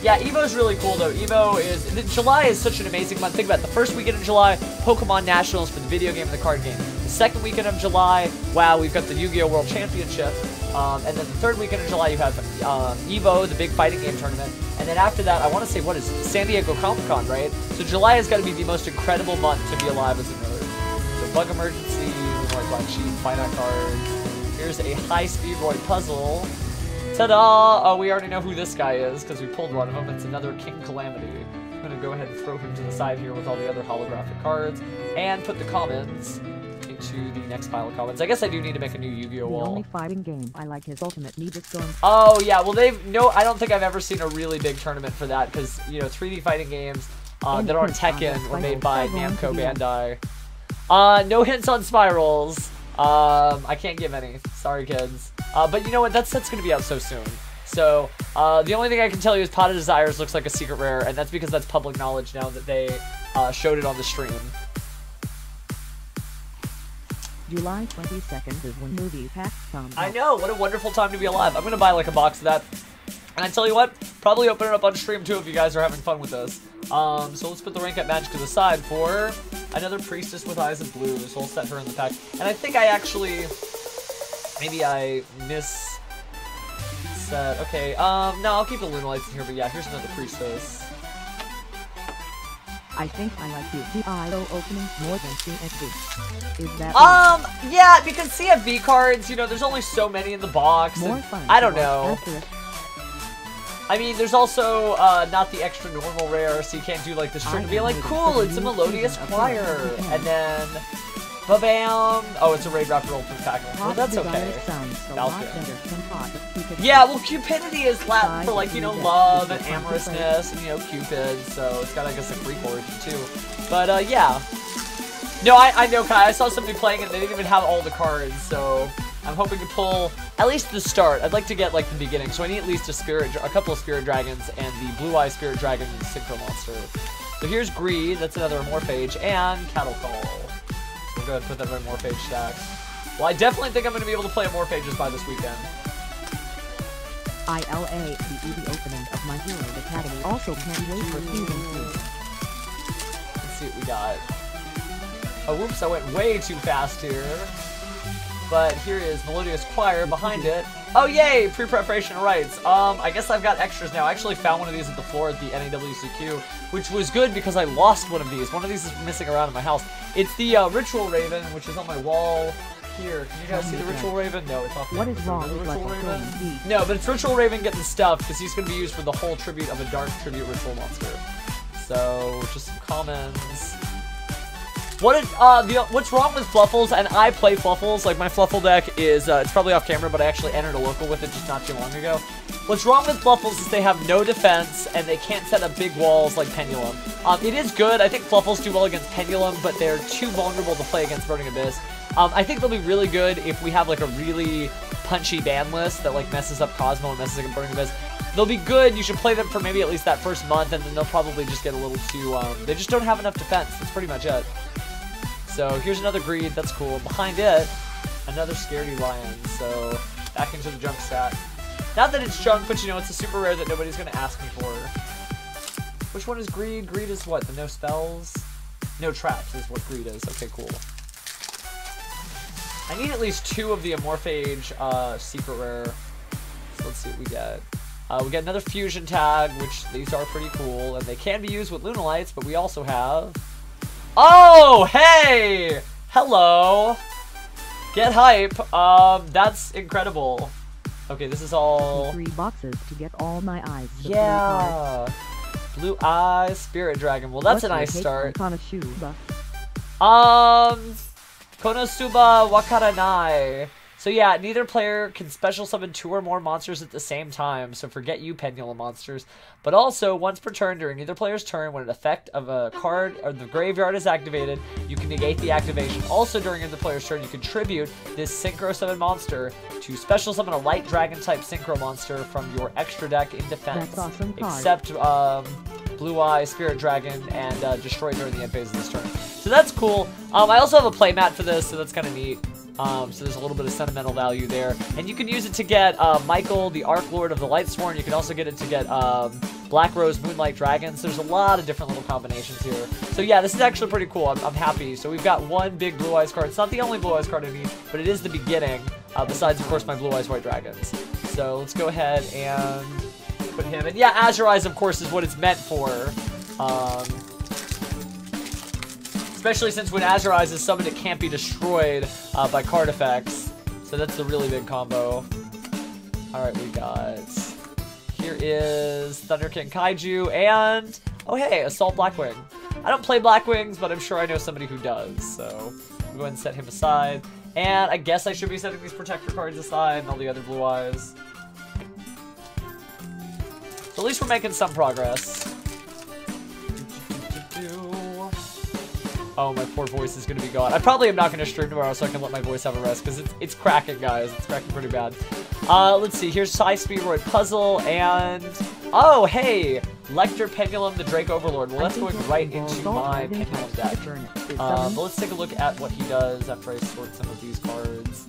S1: Yeah, EVO's really cool though. EVO is, July is such an amazing month. Think about it, the first weekend of July, Pokemon Nationals for the video game and the card game. The second weekend of July, wow, we've got the Yu-Gi-Oh! World Championship. And then the third weekend of July, you have EVO, the big fighting game tournament. And then after that, I want to say, what is San Diego Comic-Con, right? So July has got to be the most incredible month to be alive as a nerd. So Bug Emergency, more Black Sheep, Finite Cards. Here's a High Speedroid puzzle. Ta-da! Oh, we already know who this guy is because we pulled one of them. It's another King Calamity. I'm going to go ahead and throw him to the side here with all the other holographic cards and put the commons into the next pile of commons. I guess I do need to make a new Yu-Gi-Oh! Wall.
S2: The only fighting game I like his Ultimate Media Storm.
S1: Oh, yeah. Well, I don't think I've ever seen a really big tournament for that because, you know, 3D fighting games that aren't Tekken were made by Namco Bandai. No hints on spirals. I can't give any. Sorry, kids. But you know what? That set's going to be out so soon. So, the only thing I can tell you is Pot of Desires looks like a secret rare, and that's because that's public knowledge now that they showed it on the stream.
S2: July 22nd is when movie packs come.
S1: I know, what a wonderful time to be alive. I'm gonna buy like a box of that. And I tell you what, probably open it up on stream too if you guys are having fun with this. So let's put the rank up magic to the side for another Priestess with Eyes of Blue. So we'll set her in the pack. And I think I actually, maybe I set, okay, no, I'll keep the Lunalights in here, but yeah, here's another Priestess.
S2: I think I like the IO openings more than CFV. Is that
S1: yeah, because CFV cards, you know, there's only so many in the box.
S2: More fun?
S1: I don't know. I mean, there's also not the extra normal rare, so you can't do like the string to be like, cool, it's a melodious choir, and then, ba-bam, oh, it's a raid rapper ultimate pack. Well, that's okay. Yeah, well, Cupidity is Latin for like, you know, love and amorousness and, you know, Cupid, so it's got, I guess, a Greek origin too. But, yeah. No, I know, Kai, I saw somebody playing it, they didn't even have all the cards, so I'm hoping to pull at least the start. I'd like to get, like, the beginning, so I need at least a couple of Spirit Dragons and the Blue-Eye Spirit Dragon Synchro Monster. So here's Greed, that's another Morphage, and Cattle Call. So we'll go ahead and put that in my Morphage stack. Well, I definitely think I'm going to be able to play a Morphages by this weekend.
S2: ILA, the EV opening of My Hero Academy. Also can't wait for season 2.
S1: Let's see what we got. Oh, whoops, I went way too fast here. But here is Melodious Choir behind it. Oh, yay! Pre-preparation rights. I guess I've got extras now. I actually found one of these at the floor at the NAWCQ, which was good because I lost one of these. One of these is missing around in my house. It's the Ritual Raven, which is on my wall here. Can you guys see the Ritual Raven? No, it's off.
S2: What is wrong with
S1: Ritual Raven? No, but it's Ritual Raven getting stuffed because he's going to be used for the whole tribute of a Dark Tribute Ritual Monster. So, just some comments. What's wrong with Fluffles? And I play Fluffles. Like, my Fluffle deck is, it's probably off camera, but I actually entered a local with it just not too long ago. What's wrong with Fluffles is they have no defense, and they can't set up big walls like Pendulum. It is good. I think Fluffles do well against Pendulum, but they're too vulnerable to play against Burning Abyss. I think they'll be really good if we have, like, a really punchy ban list that, like, messes up Cosmo and messes up Burning Abyss. They'll be good. You should play them for maybe at least that first month, and then they'll probably just get a little too, they just don't have enough defense. That's pretty much it. So here's another Greed, that's cool. Behind it, another Scaredy Lion. So back into the junk stack. Not that it's junk, but you know, it's a super rare that nobody's gonna ask me for. Which one is Greed? Greed is what? The no spells? No traps is what Greed is. Okay, cool. I need at least 2 of the Amorphage secret rare. So let's see what we get. We get another fusion tag, which these are pretty cool, and they can be used with Lunalights, but we also have... Oh, hey! Hello! Get hype. That's incredible. Okay, this is all...
S2: 3 boxes to get all my eyes.
S1: Yeah! Blue Eyes Spirit Dragon. Well, that's a nice start.
S2: Konosuba
S1: Wakaranai. So yeah, neither player can special summon 2 or more monsters at the same time, so forget you Pendulum monsters. But also, once per turn during either player's turn, when an effect of a card or the graveyard is activated, you can negate the activation. Also, during the player's turn, you can tribute this Synchro Summon monster to special summon a Light Dragon type Synchro monster from your extra deck in defense.
S2: That's awesome card.
S1: Except Blue Eye Spirit Dragon and destroy during the end phase of this turn. So that's cool. I also have a playmat for this, so that's kind of neat. So there's a little bit of sentimental value there. And you can use it to get Michael, the Arc Lord of the Lightsworn. You can also get it to get Black Rose Moonlight Dragons. There's a lot of different little combinations here. So yeah, this is actually pretty cool. I'm happy. So we've got one big Blue Eyes card. It's not the only Blue Eyes card I need, but it is the beginning, besides, of course, my Blue Eyes White Dragons. So let's go ahead and put him in. Yeah, Azure Eyes, of course, is what it's meant for. Especially since when Azure Eyes is summoned, it can't be destroyed by card effects. So that's the really big combo. Alright, we got... Here is Thunder King Kaiju and... Oh hey, Assault Blackwing. I don't play Blackwings, but I'm sure I know somebody who does. So we'll go ahead and set him aside. And I guess I should be setting these Protector cards aside and all the other Blue Eyes. So at least we're making some progress. Oh, my poor voice is going to be gone. I probably am not going to stream tomorrow so I can let my voice have a rest because it's cracking, guys. It's cracking pretty bad. Let's see. Here's High Speedroid Puzzle and... Oh, hey! Lecter Pendulum, the Drake Overlord. Well, that's going right into my Pendulum deck. But let's take a look at what he does after I sort some of these cards.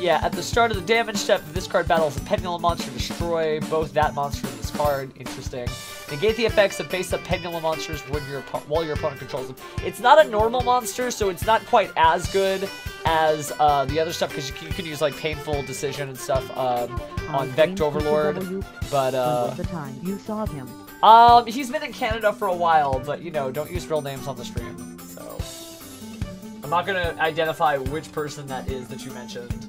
S1: Yeah, at the start of the damage step, this card battles a Pendulum monster, destroy both that monster and this card. Interesting. Negate the effects of face-up Pendulum monsters when while your opponent controls them. It's not a normal monster, so it's not quite as good as the other stuff, because you can use like Painful Decision and stuff on Vect Overlord. But
S2: the time you saw him.
S1: He's been in Canada for a while, but you know, don't use real names on the stream. So I'm not gonna identify which person that is that you mentioned.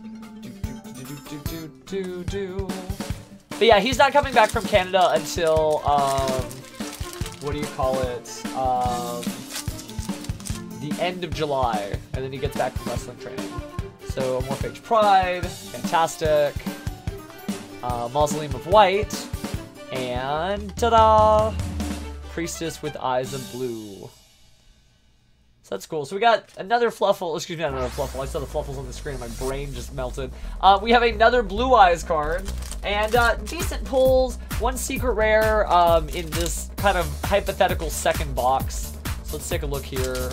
S1: But yeah, he's not coming back from Canada until, what do you call it, the end of July, and then he gets back from wrestling training. So, Morphage Pride, fantastic, Mausoleum of White, and ta-da! Priestess with Eyes of Blue. So that's cool. So we got another Fluffle. Excuse me, not another Fluffle. I saw the Fluffles on the screen. My brain just melted. We have another Blue Eyes card. And decent pulls. One secret rare in this kind of hypothetical second box. So let's take a look here.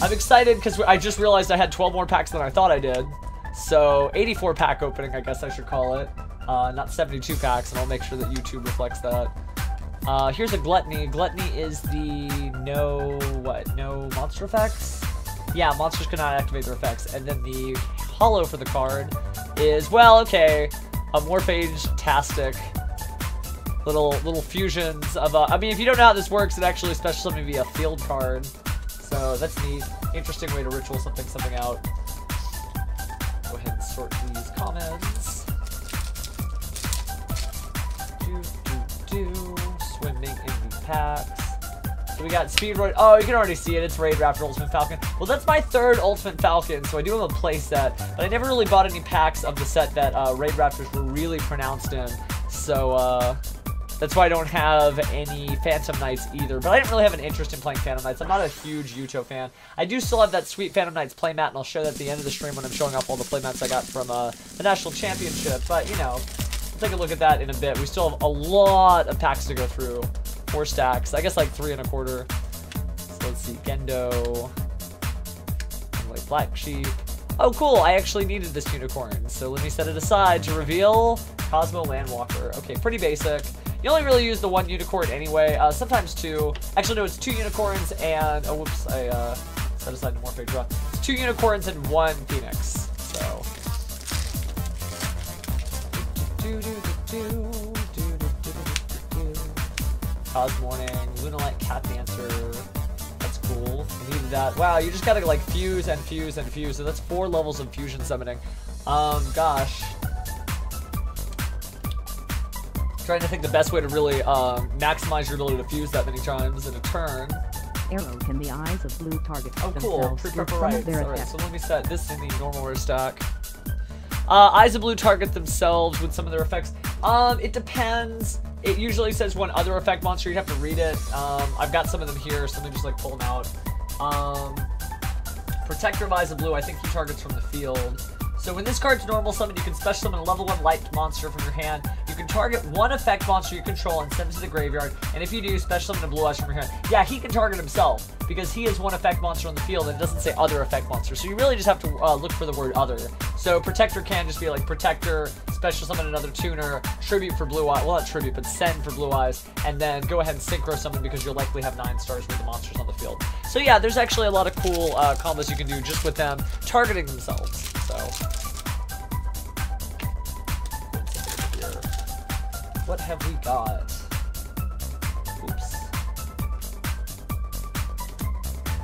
S1: I'm excited because I just realized I had 12 more packs than I thought I did. So 84 pack opening, I guess I should call it. Not 72 packs, and I'll make sure that YouTube reflects that. Here's a Gluttony. Gluttony is the no monster effects? Yeah, monsters cannot activate their effects. And then the holo for the card is, well, okay, a Morphage-tastic. Little fusions of, I mean, if you don't know how this works, it actually special summon via field card. So that's neat. Interesting way to ritual something out. Go ahead and sort these comments. Swimming in the packs. So we got Speedroid. Oh, you can already see it. It's Raid Raptor Ultimate Falcon. Well, that's my third Ultimate Falcon, so I do have a play set. But I never really bought any packs of the set that Raid Raptors were really pronounced in. So that's why I don't have any Phantom Knights either. But I didn't really have an interest in playing Phantom Knights. I'm not a huge Yuto fan. I do still have that sweet Phantom Knights playmat, and I'll show that at the end of the stream when I'm showing off all the playmats I got from the National Championship. But, you know, we'll take a look at that in a bit. We still have a lot of packs to go through. 4 stacks. I guess like 3 1/4. So let's see. Gendo. Like Black Sheep. Oh, cool. I actually needed this unicorn. So let me set it aside to reveal Cosmo Landwalker. Okay, pretty basic. You only really use the 1 unicorn anyway. Sometimes 2. Actually, no, it's 2 unicorns and... Oh, whoops. I set aside the Morphage draw. It's 2 unicorns and 1 Phoenix. So... Cosmorning, Lunalight Cat Dancer. That's cool. I needed that. Wow, you just gotta like fuse and fuse and fuse. So that's 4 levels of fusion summoning. Gosh. Trying to think the best way to really maximize your ability to fuse that many times in a turn.
S2: Arrows in the eyes of blue target.
S1: Oh, cool. Pre-prep right. Alright, so let me set this in the normal rare stack. Eyes of blue target themselves with some of their effects. It depends. It usually says one other effect monster. You'd have to read it. I've got some of them here, so let me just like pull them out. Protector of Eyes of Blue, I think he targets from the field. So when this card's normal summon, you can special summon a level 1 light monster from your hand. You can target 1 effect monster you control and send it to the graveyard. And if you do, special summon a Blue Eyes from your hand. Yeah, he can target himself because he is 1 effect monster on the field and it doesn't say other effect monster. So you really just have to look for the word other. So Protector can just be like Protector, special summon another tuner, tribute for Blue Eyes. Well, not tribute, but send for Blue Eyes. And then go ahead and synchro summon because you'll likely have 9 stars with the monsters on the field. So yeah, there's actually a lot of cool combos you can do just with them targeting themselves. So... what have we got? Oops.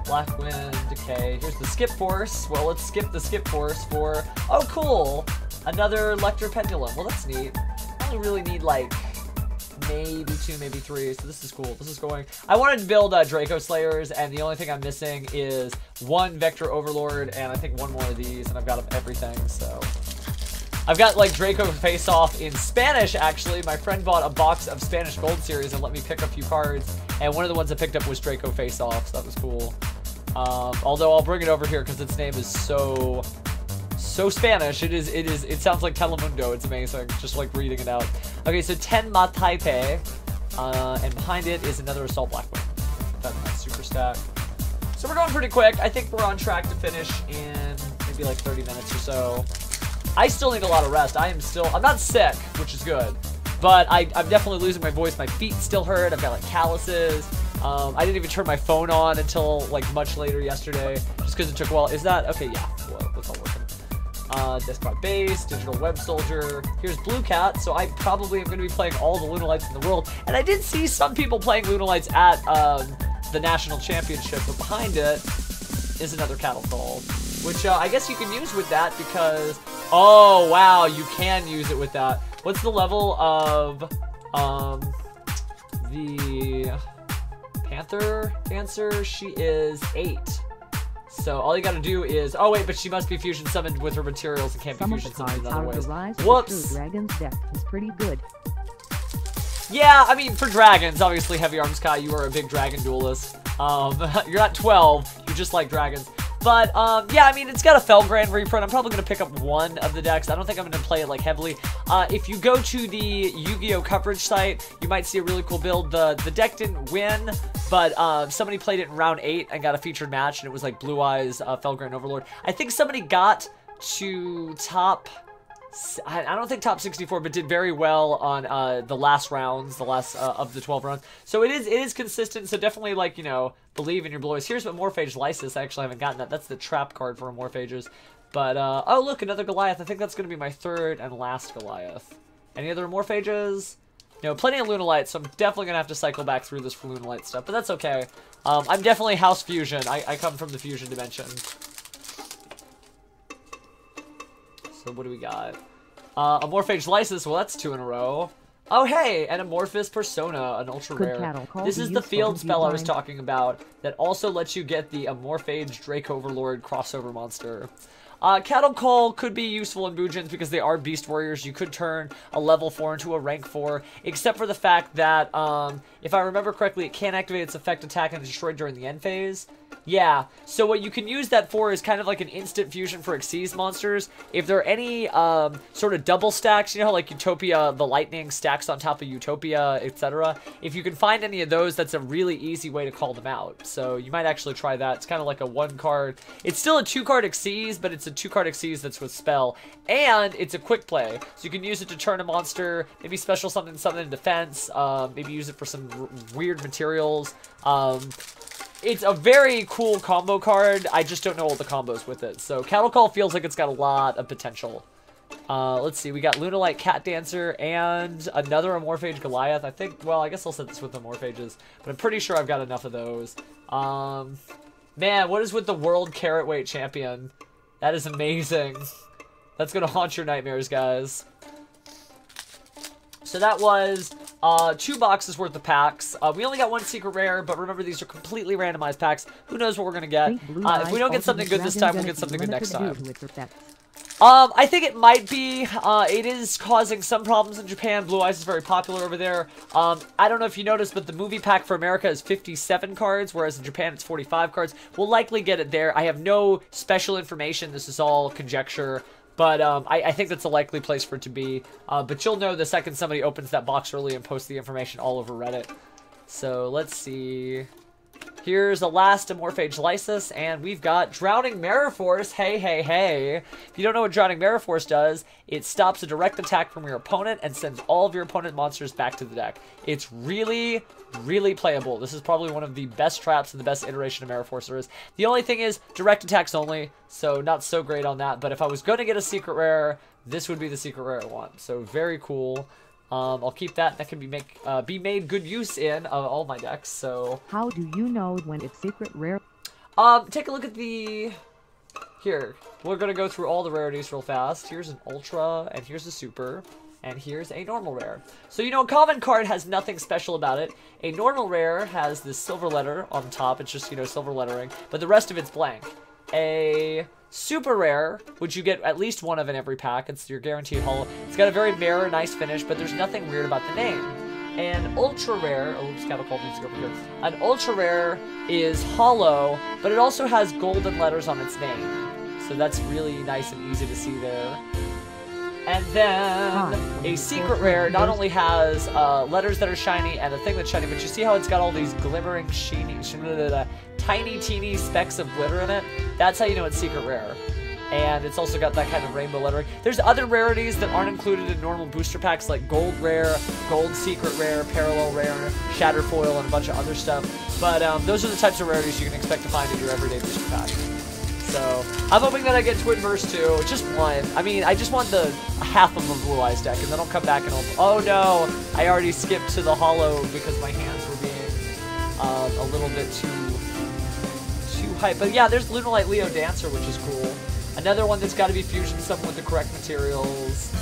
S1: Black Wind, Decay. Here's the Skip Force. Well, let's skip the Skip Force for... oh, cool! Another Lecter Pendulum. Well, that's neat. I only really need, like, maybe 2, maybe 3, so this is cool. This is going... I wanted to build Draco Slayers, and the only thing I'm missing is 1 Vector Overlord, and I think 1 more of these, and I've got everything, so... I've got like Draco Face Off in Spanish, actually. My friend bought a box of Spanish Gold Series and let me pick a few cards. And one of the ones I picked up was Draco Face Off, so that was cool. Although I'll bring it over here because its name is so Spanish. It sounds like Telemundo. It's amazing, just like reading it out. Okay, so 10 Ma Taipei. And behind it is another Assault Blackwing. That's my super stack. So we're going pretty quick. I think we're on track to finish in maybe like 30 minutes or so. I still need a lot of rest. I'm not sick, which is good. But I'm definitely losing my voice. My feet still hurt. I've got like calluses. I didn't even turn my phone on until like much later yesterday. Just because it took a while. Is that? Okay, yeah. Well, that's all working. Desktop Base, Digital Web Soldier. Here's Blue Cat. So I probably am going to be playing all the Lunalights in the world. And I did see some people playing Lunalights at the National Championship. But behind it is another Cattle Call. Which I guess you can use with that because... Oh, wow. You can use it with that. What's the level of the Panther Dancer? She is 8. So all you gotta do is... Oh, wait, but she must be fusion summoned with her materials and can't be fusion summoned in other ways. Whoops!
S2: Dragon's deck is pretty good.
S1: Yeah, I mean, for dragons, obviously, Heavy Arms Kai, you are a big dragon duelist. You're not 12, you just like dragons. But, yeah, I mean, it's got a Felgrand reprint. I'm probably going to pick up one of the decks. I don't think I'm going to play it, like, heavily. If you go to the Yu-Gi-Oh! Coverage site, you might see a really cool build. The deck didn't win, but somebody played it in round 8 and got a featured match, and it was, like, Blue Eyes, Felgrand Overlord. I think somebody got to top... I don't think top 64, but did very well on the last rounds, the last of the 12 rounds. So it is consistent. So definitely, like, you know, believe in your Blue Eyes. Here's what Morphage Lysis. I actually haven't gotten that. That's the trap card for Morphages. But oh look, another Goliath. I think that's gonna be my third and last Goliath. Any other Morphages? You know, plenty of Lunalight, so I'm definitely gonna have to cycle back through this for Lunalight stuff. But that's okay. I'm definitely House Fusion. I come from the Fusion dimension. So what do we got? Amorphage Lysis, well that's 2 in a row. Oh hey, and Amorphous Persona, an ultra rare. This is the field spell I was talking about that also lets you get the Amorphage Drake Overlord crossover monster. Cattle Call could be useful in Bujins because they are Beast Warriors. You could turn a level 4 into a rank 4, except for the fact that, if I remember correctly, it can't activate its effect, attack, and destroy during the end phase. Yeah, so what you can use that for is kind of like an instant fusion for Xyz monsters. If there are any sort of double stacks, you know how like Utopia, the lightning stacks on top of Utopia, etc. If you can find any of those, that's a really easy way to call them out. So you might actually try that. It's kind of like a 1-card. It's still a 2-card Xyz, but it's a 2-card Xyz that's with spell. And it's a quick play. So you can use it to turn a monster, maybe special something in defense, maybe use it for some weird materials. It's a very cool combo card. I just don't know all the combos with it. So Cattle Call feels like it's got a lot of potential. Let's see. We got Lunalight Cat Dancer and another Amorphage Goliath. I think, well, I guess I'll set this with Amorphages. But I'm pretty sure I've got enough of those. Man, what is with the World Carrot Weight Champion? That is amazing. That's going to haunt your nightmares, guys. So that was 2 boxes worth of packs. We only got 1 secret rare, but remember these are completely randomized packs. Who knows what we're gonna get? If we don't get something good this time, we'll get something good next time. I think it might be. It is causing some problems in Japan. Blue Eyes is very popular over there. I don't know if you noticed, but the movie pack for America is 57 cards, whereas in Japan it's 45 cards. We'll likely get it there. I have no special information. This is all conjecture. But I think that's a likely place for it to be. But you'll know the second somebody opens that box early and posts the information all over Reddit. So let's see. Here's the last Amorphage Lysis, and we've got Drowning Mirror Force. Hey, hey, hey. If you don't know what Drowning Mirror Force does, it stops a direct attack from your opponent and sends all of your opponent monsters back to the deck. It's really, really playable. This is probably one of the best traps and the best iteration of Mirror Force there is. The only thing is, direct attacks only, so not so great on that. But if I was going to get a secret rare, this would be the secret rare I want. So very cool. I'll keep that. That can be made good use in all my decks. So
S2: how do you know when it's secret rare?
S1: Take a look at the... Here, we're gonna go through all the rarities real fast. Here's an ultra, and here's a super, and here's a normal rare. So you know, a common card has nothing special about it. A normal rare has this silver letter on top. It's just, you know, silver lettering, but the rest of it's blank. A Super Rare, which you get at least one of in every pack. It's your guaranteed holo. It's got a very rare, nice finish, but there's nothing weird about the name. And Ultra Rare, oh, oops, Catapult needs to go over here. An Ultra Rare is holo, but it also has golden letters on its name. So that's really nice and easy to see there. And then a Secret Rare not only has letters that are shiny and a thing that's shiny, but you see how it's got all these glimmering, tiny, teeny specks of glitter in it? That's how you know it's Secret Rare. And it's also got that kind of rainbow lettering. There's other rarities that aren't included in normal booster packs, like Gold Rare, Gold Secret Rare, Parallel Rare, Shatter Foil, and a bunch of other stuff. But those are the types of rarities you can expect to find in your everyday booster pack. So, I'm hoping that I get Twin Burst too, just one. I mean, I just want the half of a Blue Eyes deck, and then I'll come back and oh no, I already skipped to the holo because my hands were being a little bit too hype. But yeah, there's Lunalight Leo Dancer, which is cool. Another one that's got to be fusion summon with the correct materials.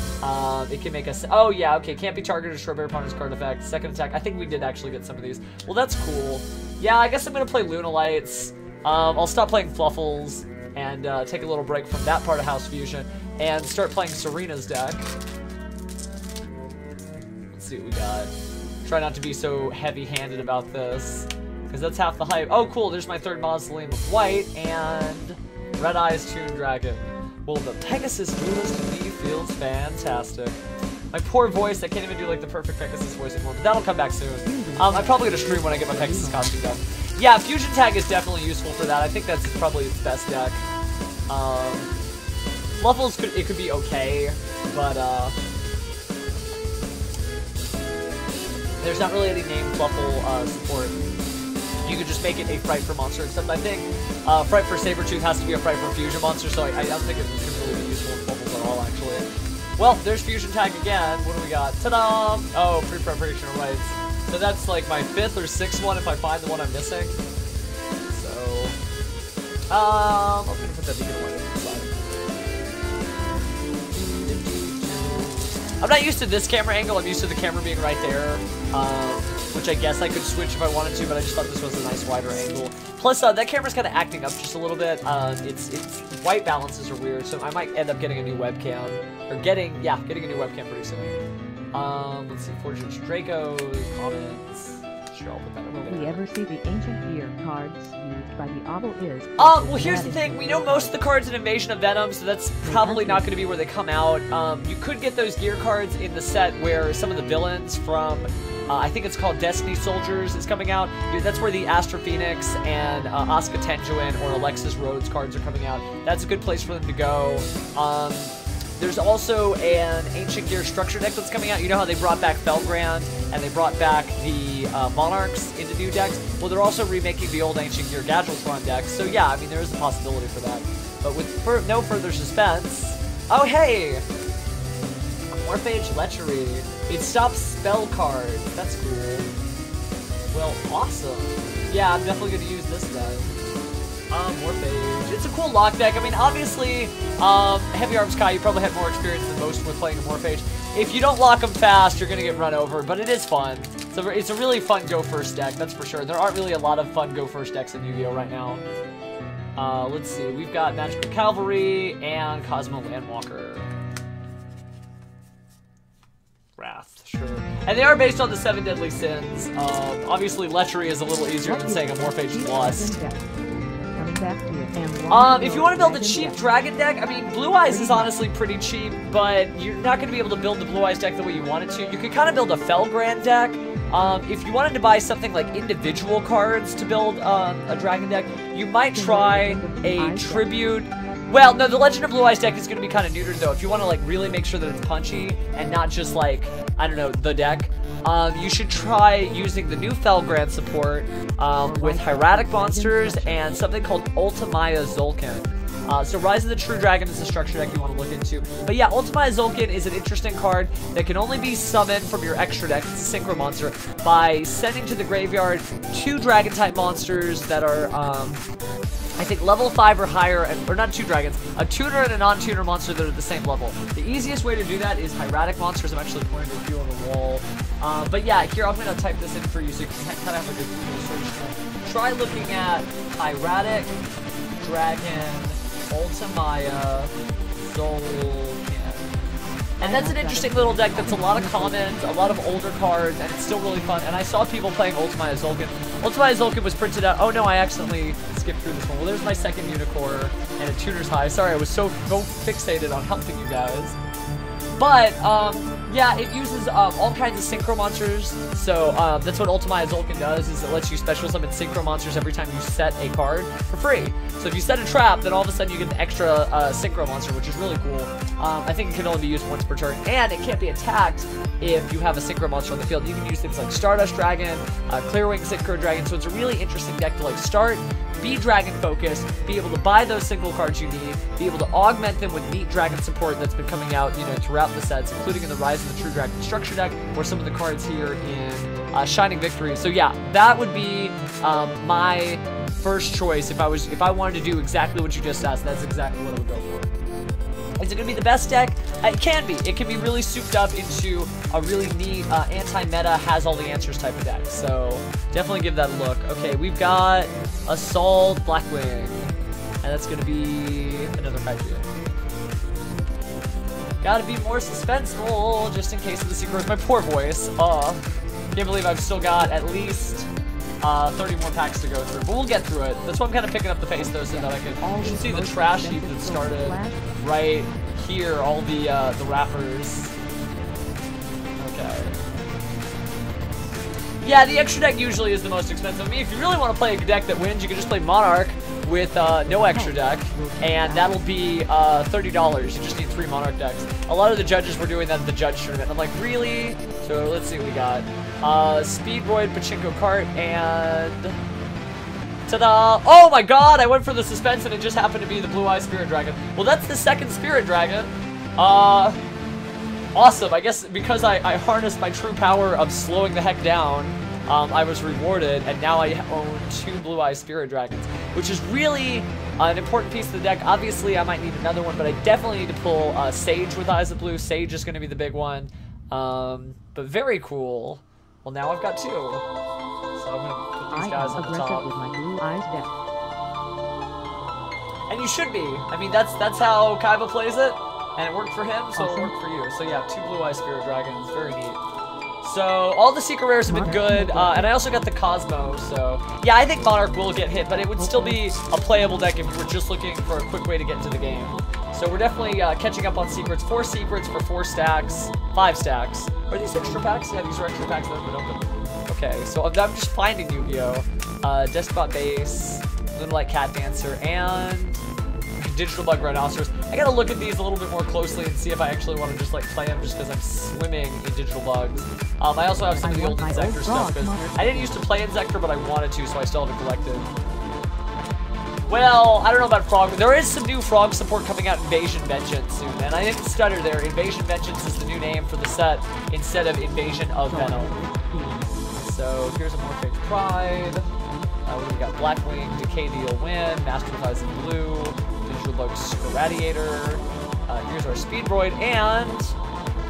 S1: It can make us. Oh yeah, okay. Can't be targeted. Strawberry opponent's card effect. Second attack. I think we did actually get some of these. Well, that's cool. Yeah, I guess I'm gonna play Lunalights. I'll stop playing Fluffles and take a little break from that part of House Fusion and start playing Serena's deck. Let's see what we got. Try not to be so heavy-handed about this, because that's half the hype. Oh, cool. There's my third Mausoleum of White and Red Eyes Toon Dragon. Well, the Pegasus duelist to me feels fantastic. My poor voice, I can't even do like the perfect Pegasus voice anymore, but that'll come back soon. I'm probably gonna stream when I get my Pegasus costume done. Yeah, Fusion Tag is definitely useful for that. I think that's probably its best deck. Fluffles could be okay, but there's not really any name Fluffle support. You could just make it a Fright for monster, except I think Fright for Sabretooth has to be a Fright for Fusion monster, so I don't think it can really be useful in Fluffles at all, actually. Well, there's Fusion Tag again. What do we got? Ta-da! Oh, pre-preparation of rights. So that's like my 5th or 6th one if I find the one I'm missing. So, I'm gonna put that beacon away inside. I'm not used to this camera angle. I'm used to the camera being right there, which I guess I could switch if I wanted to, but I just thought this was a nice wider angle. Plus, that camera's kind of acting up just a little bit. Its white balances are weird, so I might end up getting a new webcam, or getting a new webcam pretty soon. Let's see, Fortune's Dracos, comments. Sure, I'll put that over there.
S2: Did you ever see the ancient gear cards used by the Obelisk?
S1: Well, here's the thing. We know most of the cards in Invasion of Venom, so that's probably not going to be where they come out. You could get those gear cards in the set where some of the villains from, I think it's called Destiny Soldiers, is coming out. That's where the Astra Phoenix and Asuka Tenjuin or Alexis Rhodes cards are coming out. That's a good place for them to go. There's also an Ancient Gear structure deck that's coming out. You know how they brought back Felgrand and they brought back the Monarchs into new decks? Well, they're also remaking the old Ancient Gear Gadgetron deck. So yeah, I mean, there is a possibility for that. But with no further suspense... Oh, hey! Morphage Lechery. It stops spell cards. That's cool. Well, awesome. Yeah, I'm definitely going to use this then. Morphage. It's a cool lock deck. I mean, obviously, Heavy Arms Kai, you probably have more experience than most with playing a Morphage. If you don't lock them fast, you're going to get run over, but it is fun. So it's a really fun Go First deck, that's for sure. There aren't really a lot of fun Go First decks in Yu-Gi-Oh! Right now. Let's see. We've got Magical Cavalry and Cosmo Landwalker. Wrath, sure. And they are based on the 7 Deadly Sins. Obviously, Lechery is a little easier than saying a Morphage Lust. If you want to build a cheap dragon deck, I mean, Blue Eyes is honestly pretty cheap, but you're not going to be able to build the Blue Eyes deck the way you want it to. You could kind of build a Felgrand deck. If you wanted to buy something like individual cards to build a dragon deck, you might try a Tribute. Well, no, the Legend of Blue Eyes deck is going to be kind of neutered, though. If you want to, like, really make sure that it's punchy and not just, like, I don't know, the deck, you should try using the new Felgrand support with Hieratic monsters and something called Ultimaya Zulkin. So Rise of the True Dragon is a structure deck you want to look into. But yeah, Ultimaya Zulkin is an interesting card that can only be summoned from your extra deck, it's a synchro monster, by sending to the graveyard 2 Dragon-type monsters that are, I think level 5 or higher, or not 2 dragons, a tuner and a non-tuner monster that are at the same level. The easiest way to do that is Hieratic monsters. I'm actually pointing to a few on the wall. But yeah, here I'm going to type this in for you so you can kind of have a good search. Try looking at Hieratic, Dragon, Ultimaya Zolkin. And that's an interesting little deck that's a lot of commons, a lot of older cards, and it's still really fun. And I saw people playing Ultimaya Zolkin. Ultimaya Zolkin was printed out. Oh no, I accidentally skipped through this one. Well, there's my second Unicorn and a Tutor's High. Sorry, I was so fixated on helping you guys. But, yeah, it uses all kinds of Synchro Monsters. So that's what Ultimaya Zolkin does, is it lets you special summon Synchro Monsters every time you set a card for free. So if you set a trap, then all of a sudden you get an extra Synchro Monster, which is really cool. I think it can only be used once per turn, and it can't be attacked if you have a Synchro Monster on the field. You can use things like Stardust Dragon, Clearwing Synchro Dragon, so it's a really interesting deck to like start, be Dragon focused, be able to buy those single cards you need, be able to augment them with neat Dragon support that's been coming out, you know, throughout the sets, including in the Rise of the True Dragon Structure deck, or some of the cards here in Shining Victories. So yeah, that would be my first choice if I wanted to do exactly what you just asked. That's exactly what I would go for. Is it going to be the best deck? It can be. It can be really souped up into a really neat anti-meta, has all the answers type of deck. So definitely give that a look. Okay, we've got Assault Blackwing, and that's going to be another Hydreigon. Gotta be more suspenseful, just in case of the secret. My poor voice. Can't believe I've still got at least 30 more packs to go through, but we'll get through it. That's why I'm kind of picking up the pace, though, so that I can. You should see the trash heap that started right here. All the wrappers. Okay. Yeah, the extra deck usually is the most expensive. I mean, if you really want to play a deck that wins, you can just play Monarch with no extra deck, and that'll be $30. You just need 3 Monarch decks. A lot of the judges were doing that at the judge tournament. I'm like, really? So let's see what we got. Speedroid Pachinko Cart, and ta-da! Oh my god, I went for the suspense and it just happened to be the Blue Eye Spirit Dragon. Well, that's the second Spirit Dragon. Awesome. I guess because I harnessed my true power of slowing the heck down, I was rewarded, and now I own 2 Blue Eye Spirit Dragons, which is really an important piece of the deck. Obviously, I might need another one, but I definitely need to pull Sage with Eyes of Blue. Sage is going to be the big one. But very cool. Well, now I've got 2. So I'm going to put these guys on the top.
S2: With my Blue Eyes deck.
S1: And you should be. I mean, that's how Kaiba plays it, and it worked for him, so it'll work for you. So yeah, 2 Blue Eye Spirit Dragons. Very neat. So all the secret rares have been good, and I also got the Cosmo, so yeah, I think Monarch will get hit, but it would still be a playable deck if you were just looking for a quick way to get into the game. So we're definitely catching up on secrets. 4 secrets for 4 stacks, 5 stacks. Are these extra packs? Yeah, these are extra packs that have been open. Okay, so I'm just finding Yu-Gi-Oh! Despot Base, Moonlight Cat Dancer, and Digital Bug Rhinoceros. I gotta look at these a little bit more closely and see if I actually want to just like play them just because I'm swimming in Digital Bugs. I also have some of the old Inzektor stuff because I didn't used to play Inzektor, but I wanted to, so I still have it collected. Well, I don't know about Frog, but there is some new Frog support coming out, Invasion Vengeance, soon, and I didn't stutter there. Invasion Vengeance is the new name for the set instead of Invasion of Venom. So here's a Morphic Pride. We got Blackwing, Decay Deal Win, Master of Eyes in Blue, Digital Bug Radiator. Here's our Speedroid and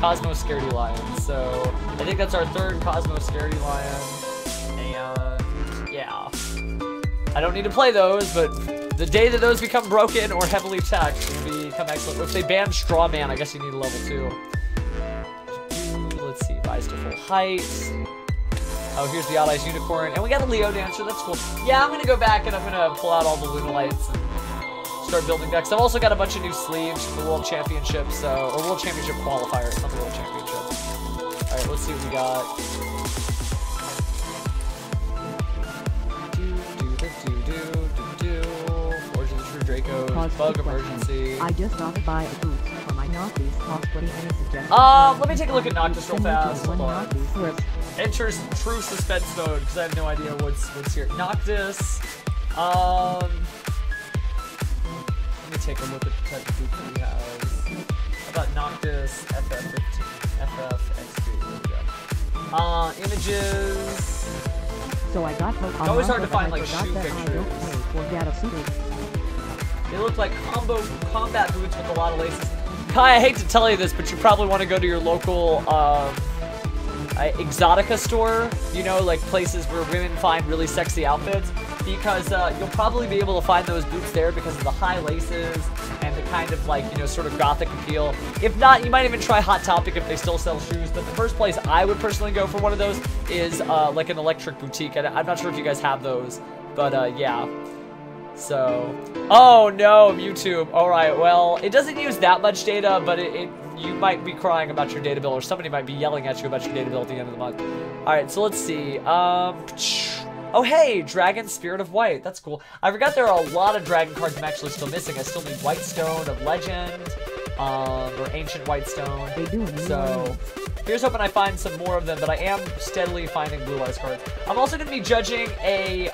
S1: Cosmo Scaredy Lion. So I think that's our 3rd Cosmo Scaredy Lion. And yeah, I don't need to play those, but the day that those become broken or heavily teched will become excellent. If they ban Straw Man, I guess you need a level 2. Let's see, Rise to Full Height. Oh, here's the Odd Eyes Unicorn, and we got a Leo Dancer. That's cool. Yeah, I'm gonna go back and I'm gonna pull out all the Lunalights and start building decks. I've also got a bunch of new sleeves for the World Championship, or World Championship qualifier. It's not the World Championship. All right, let's see what we got. Forge of the True Draco, Bug Emergency.
S2: I just got to buy a boost for my Noctis cosplay. Any suggestions?
S1: Let me take a look at Noctis real fast. Hold on. Enters true suspense mode because I have no idea what's here. Noctis. Let me take a look at the type of group that we have. How about Noctis FF15, FFX3? There we go. Images.
S2: So I got
S1: it's always hard to find like shoe pictures. They look like combat boots with a lot of laces. Kai, I hate to tell you this, but you probably want to go to your local Exotica store, you know, like places where women find really sexy outfits. because you'll probably be able to find those boots there because of the high laces and the kind of like, you know, sort of gothic appeal. If not, you might even try Hot Topic if they still sell shoes. But the first place I would personally go for one of those is like an Electric Boutique. And I'm not sure if you guys have those, but yeah. So, oh no, YouTube. All right, well, it doesn't use that much data, but you might be crying about your data bill, or somebody might be yelling at you about your data bill at the end of the month. All right, so let's see. Oh, hey, Dragon Spirit of White. That's cool. I forgot there are a lot of dragon cards I'm actually still missing. I still need Whitestone of Legend, or Ancient Whitestone. So, here's hoping I find some more of them, but I am steadily finding Blue Eyes cards. I'm also going to be judging a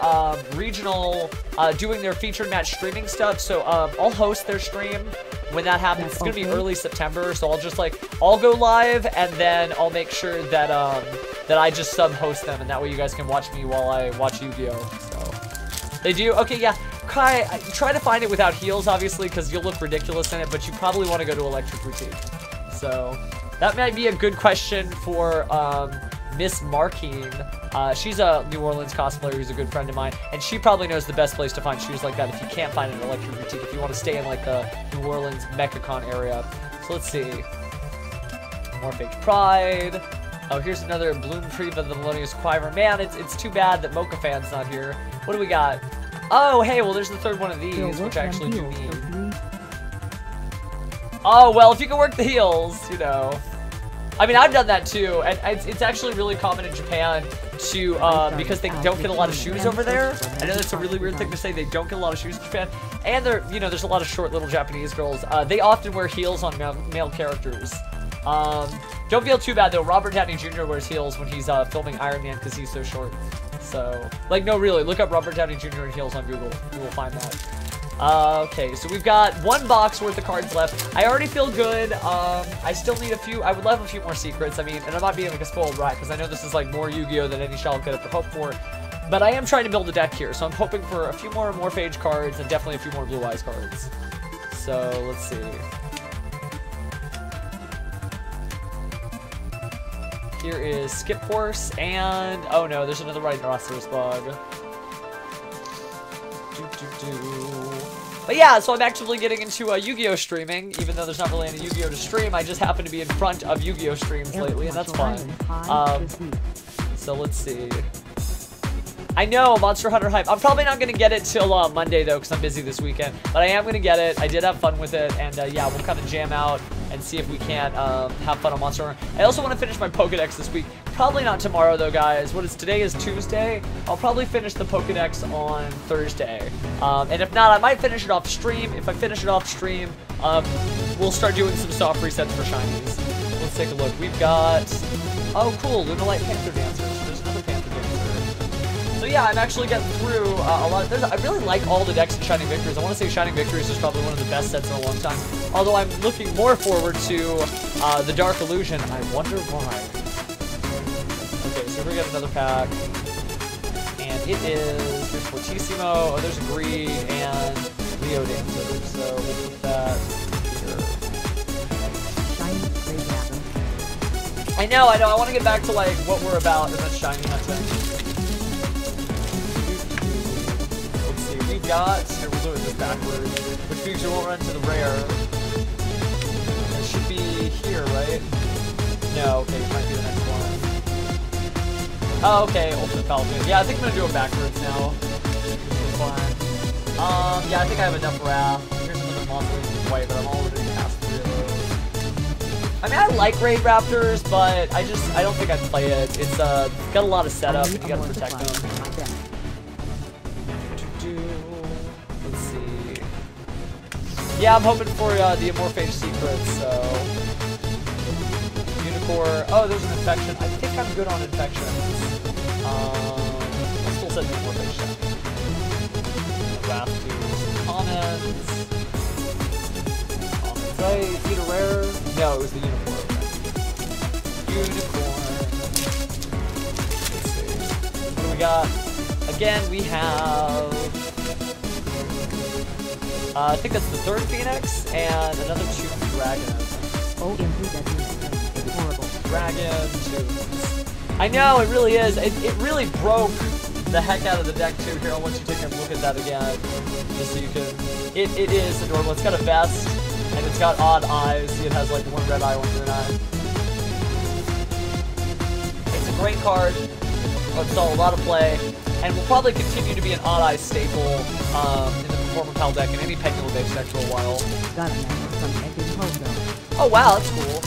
S1: regional, doing their featured match streaming stuff. So, I'll host their stream when that happens. It's going to be early September, so I'll just I'll go live, and then I'll make sure that that I just sub-host them, and that way you guys can watch me while I watch Yu-Gi-Oh! So, they do? Okay, yeah. Try to find it without heels, obviously, because you'll look ridiculous in it, but you probably want to go to Electric Boutique. So, that might be a good question for Miss Markeen. She's a New Orleans cosplayer who's a good friend of mine, and she probably knows the best place to find shoes like that if you can't find an Electric Boutique, if you want to stay in like the New Orleans MechaCon area. So let's see. Morphage Pride. Oh, here's another Bloom Tree of the Melodious Quiver. Man, it's too bad that Mocha Fan's not here. What do we got? Oh, hey, well, there's the third one of these, which I actually do need. Oh, well, if you can work the heels, you know. I mean, I've done that too, and it's actually really common in Japan to, because they don't get a lot of shoes over there. I know that's a really weird thing to say, they don't get a lot of shoes in Japan. And you know, there's a lot of short little Japanese girls. They often wear heels on male characters. Don't feel too bad though, Robert Downey Jr. wears heels when he's filming Iron Man because he's so short. So, like, no, really, look up Robert Downey Jr. in heels on Google. You will find that. Okay, so we've got one box worth of cards left. I already feel good. I still need a few. I would love a few more secrets. I mean, and I'm not being like a spoiled brat because I know this is like more Yu-Gi-Oh! Than any shell could ever hope for. But I am trying to build a deck here, so I'm hoping for a few more Morphage cards and definitely a few more Blue Eyes cards. So, let's see. Here is Skip Force, and oh no, there's another Rhinoceros Bug. But yeah, so I'm actively getting into Yu-Gi-Oh! Streaming, even though there's not really any Yu-Gi-Oh! To stream. I just happen to be in front of Yu-Gi-Oh! Streams lately, and that's fine. So let's see. I know, Monster Hunter hype. I'm probably not going to get it till Monday, though, because I'm busy this weekend. But I am going to get it. I did have fun with it, and yeah, we'll kind of jam out and see if we can't have fun on Monster Hunter. I also want to finish my Pokedex this week. Probably not tomorrow, though, guys. Today is Tuesday. I'll probably finish the Pokedex on Thursday. And if not, I might finish it off stream. If I finish it off stream, we'll start doing some soft resets for shinies. Let's take a look. We've got... Oh, cool. Lunalight Panther Dancers. There's another Panther Dancer. So yeah, I'm actually getting through a lot. I really like all the decks in Shining Victories. I want to say Shining Victories is probably one of the best sets in a long time. Although I'm looking more forward to the Dark Illusion. I wonder why. Okay, so we got another pack. And it is, there's Fortissimo, oh, there's Agree, and Leo Dancer. So we'll put that here. I know. I want to get back to like what we're about and then shiny hunting. Here, we'll do it just backwards, which means you won't run to the rare. It should be here, right? No, okay, it might be the next one. Oh, okay, Ultimate Falcon. Yeah, I think I'm gonna do it backwards now. Yeah, I think I have enough Wrath. Here's another monster with white, but I'm already past 3 of those. I mean, I like Raid Raptors, but I don't think I'd play it. It's got a lot of setup, and you gotta protect them. Yeah, I'm hoping for the Amorphage Secrets, so... Unicorn... Oh, there's an Infection. I think I'm good on Infections. I still said the Amorphage check. Wrath to Commons. Commons, right? Need a Rare? No, it was the Unicorn. Unicorn. Let's see. What do we got? Again, we have... I think that's the 3rd Phoenix, and another 2 Dragons.
S2: Oh, that's horrible.
S1: Dragon 2. I know, it really is. It really broke the heck out of the deck too. Here, I'll let you take a look at that again, just so you can. It is adorable. It's got a vest, and it's got odd eyes. See, it has like one red eye, one green eye. It's a great card. It saw a lot of play, and will probably continue to be an odd eye staple in the Performer Pal deck and any Pendulum-based deck for a while.
S2: Got an egg from Egg in Pogo.
S1: Oh wow, that's cool.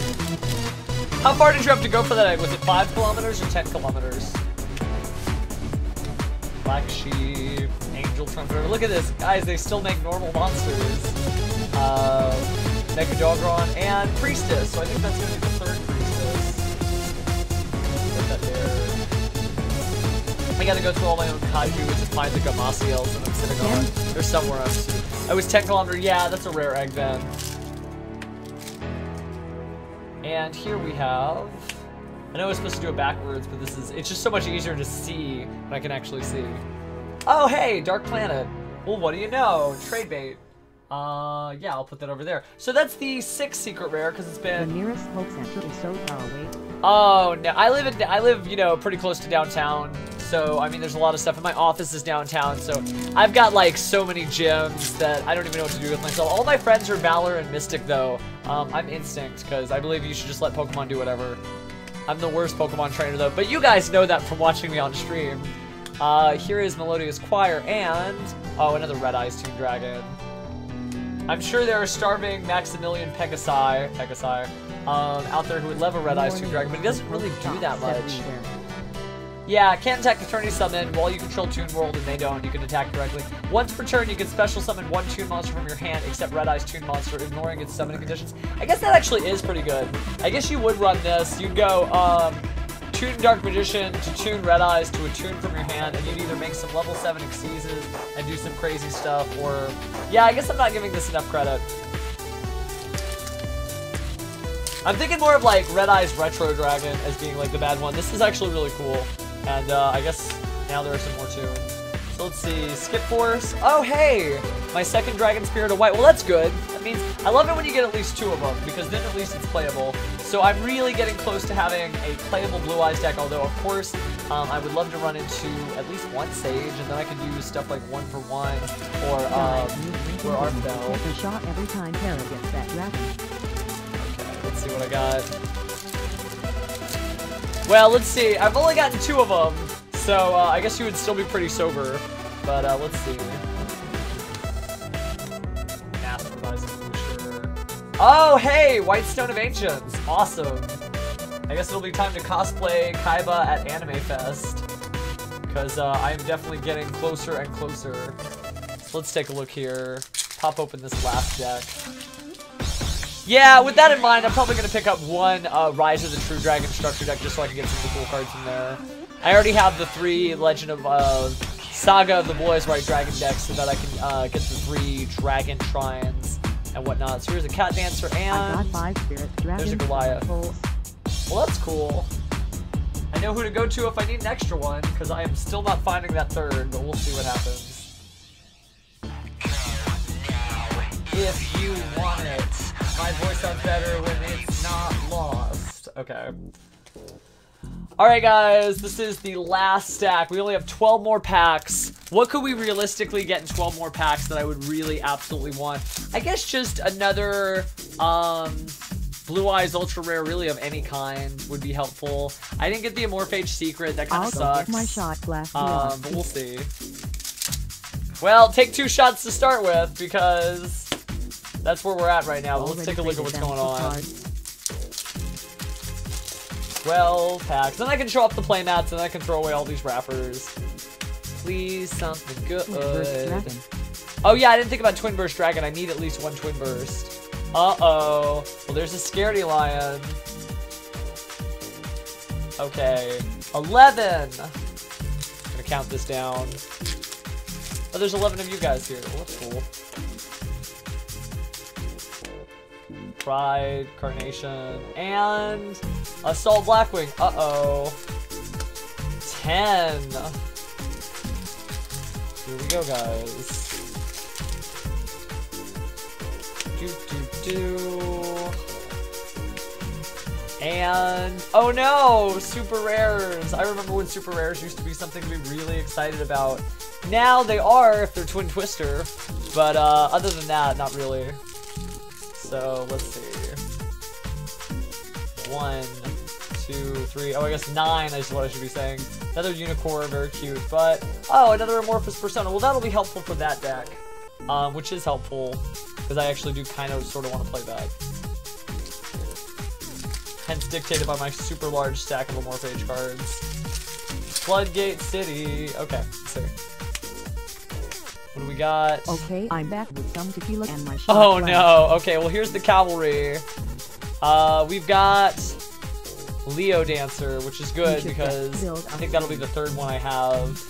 S1: How far did you have to go for that egg? Was it 5 kilometers or 10 kilometers? Black Sheep, Angel Trumpeter. Look at this, guys. They still make normal monsters. Megadogron and Priestess. So I think that's gonna be the 3rd Priestess. Put that there. I gotta go through all my own kaiju, which is find the Gamasiels that I'm sitting on. They're somewhere else. I was 10 kilometers. Yeah, that's a rare egg then. And here we have. I know I was supposed to do it backwards, but it's just so much easier to see when I can actually see. Oh, hey, Dark Planet. Well, what do you know? Trade bait. Yeah, I'll put that over there. So that's the 6th secret rare, because it's been...
S2: The nearest Hope Center is so far away.
S1: Oh, no. I live, you know, pretty close to downtown. So, I mean, there's a lot of stuff. And my office is downtown, so I've got, like, so many gyms that I don't even know what to do with myself. All my friends are Valor and Mystic, though. I'm Instinct, because I believe you should just let Pokemon do whatever. I'm the worst Pokemon trainer, though. But you guys know that from watching me on stream. Here is Melodious Choir and... Oh, another Red Eyes Toon Dragon. I'm sure there are starving Maximilian Pegasi out there who would love a Red Eyes Toon Dragon, but he doesn't really do that much. Yeah, can't attack the turn you summon while you control Toon World and they don't. You can attack directly. Once per turn, you can special summon 1 Toon monster from your hand, except Red Eyes Toon monster, ignoring its summoning conditions. I guess that actually is pretty good. I guess you would run this. You'd go Toon Dark Magician to Toon Red Eyes to a Toon from your hand, and you'd either make some level 7 Exceeses and do some crazy stuff, or... Yeah, I guess I'm not giving this enough credit. I'm thinking more of like Red Eyes Retro Dragon as being like the bad one. This is actually really cool. And I guess now there are some more too. So let's see, Skip Force. Oh hey, my 2nd Dragon Spirit of White. Well, that's good. That means I love it when you get at least 2 of them, because then at least it's playable. So I'm really getting close to having a playable Blue Eyes deck. Although of course, I would love to run into at least 1 Sage, and then I could do stuff like 1 for 1 or Archdell.
S2: A shot every time Terra gets that dragon.
S1: Okay, let's see what I got. Well, let's see. I've only gotten 2 of them, so I guess you would still be pretty sober. But let's see. Oh, hey! White Stone of Ancients. Awesome. I guess it'll be time to cosplay Kaiba at Anime Fest, because I'm definitely getting closer and closer. So let's take a look here. Pop open this last deck. Yeah, with that in mind, I'm probably going to pick up 1 Rise of the True Dragon structure deck just so I can get some of the cool cards in there. I already have the 3 Legend of Saga of the Boys White Dragon decks so that I can get the 3 Dragon Shrines and whatnot. So here's a Cat Dancer and
S2: I got 5 Spirit Dragons.
S1: There's a Goliath. Well, that's cool. I know who to go to if I need an extra one, because I am still not finding that 3rd, but we'll see what happens. If you want it. My voice sounds better when it's not lost. Okay. Alright guys, this is the last stack. We only have 12 more packs. What could we realistically get in 12 more packs that I would really absolutely want? I guess just another Blue Eyes Ultra Rare, really of any kind, would be helpful. I didn't get the Amorphage Secret, that kind of sucks.
S2: My shot glass
S1: but we'll see. Well, take 2 shots to start with, because that's where we're at right now. But let's take a look at what's going on. 12 packs. Then I can show off the playmats, and then I can throw away all these wrappers. Please, something good. Oh yeah, I didn't think about Twin Burst Dragon. I need at least 1 Twin Burst. Uh-oh. Well, there's a Scaredy Lion. Okay. 11. I'm gonna count this down. Oh, there's 11 of you guys here. Well, that's cool. Pride, Carnation, and Assault Blackwing. Uh-oh. 10. Here we go, guys. And, oh no, super rares. I remember when super rares used to be something to be really excited about. Now they are if they're Twin Twister, but other than that, not really. So let's see. 1, 2, 3. Oh, I guess 9 is what I should be saying. Another unicorn, very cute. But oh, another amorphous persona. Well, that'll be helpful for that deck, which is helpful because I actually do kind of sort of want to play that. Hence dictated by my super large stack of Amorphage cards. Floodgate City. Okay, let's see. What do we got?
S2: Okay, I'm back with some tequila and my shot
S1: Oh
S2: glass.
S1: no. Okay, well here's the cavalry. We've got Leo Dancer, which is good because I think that'll be the third one I have.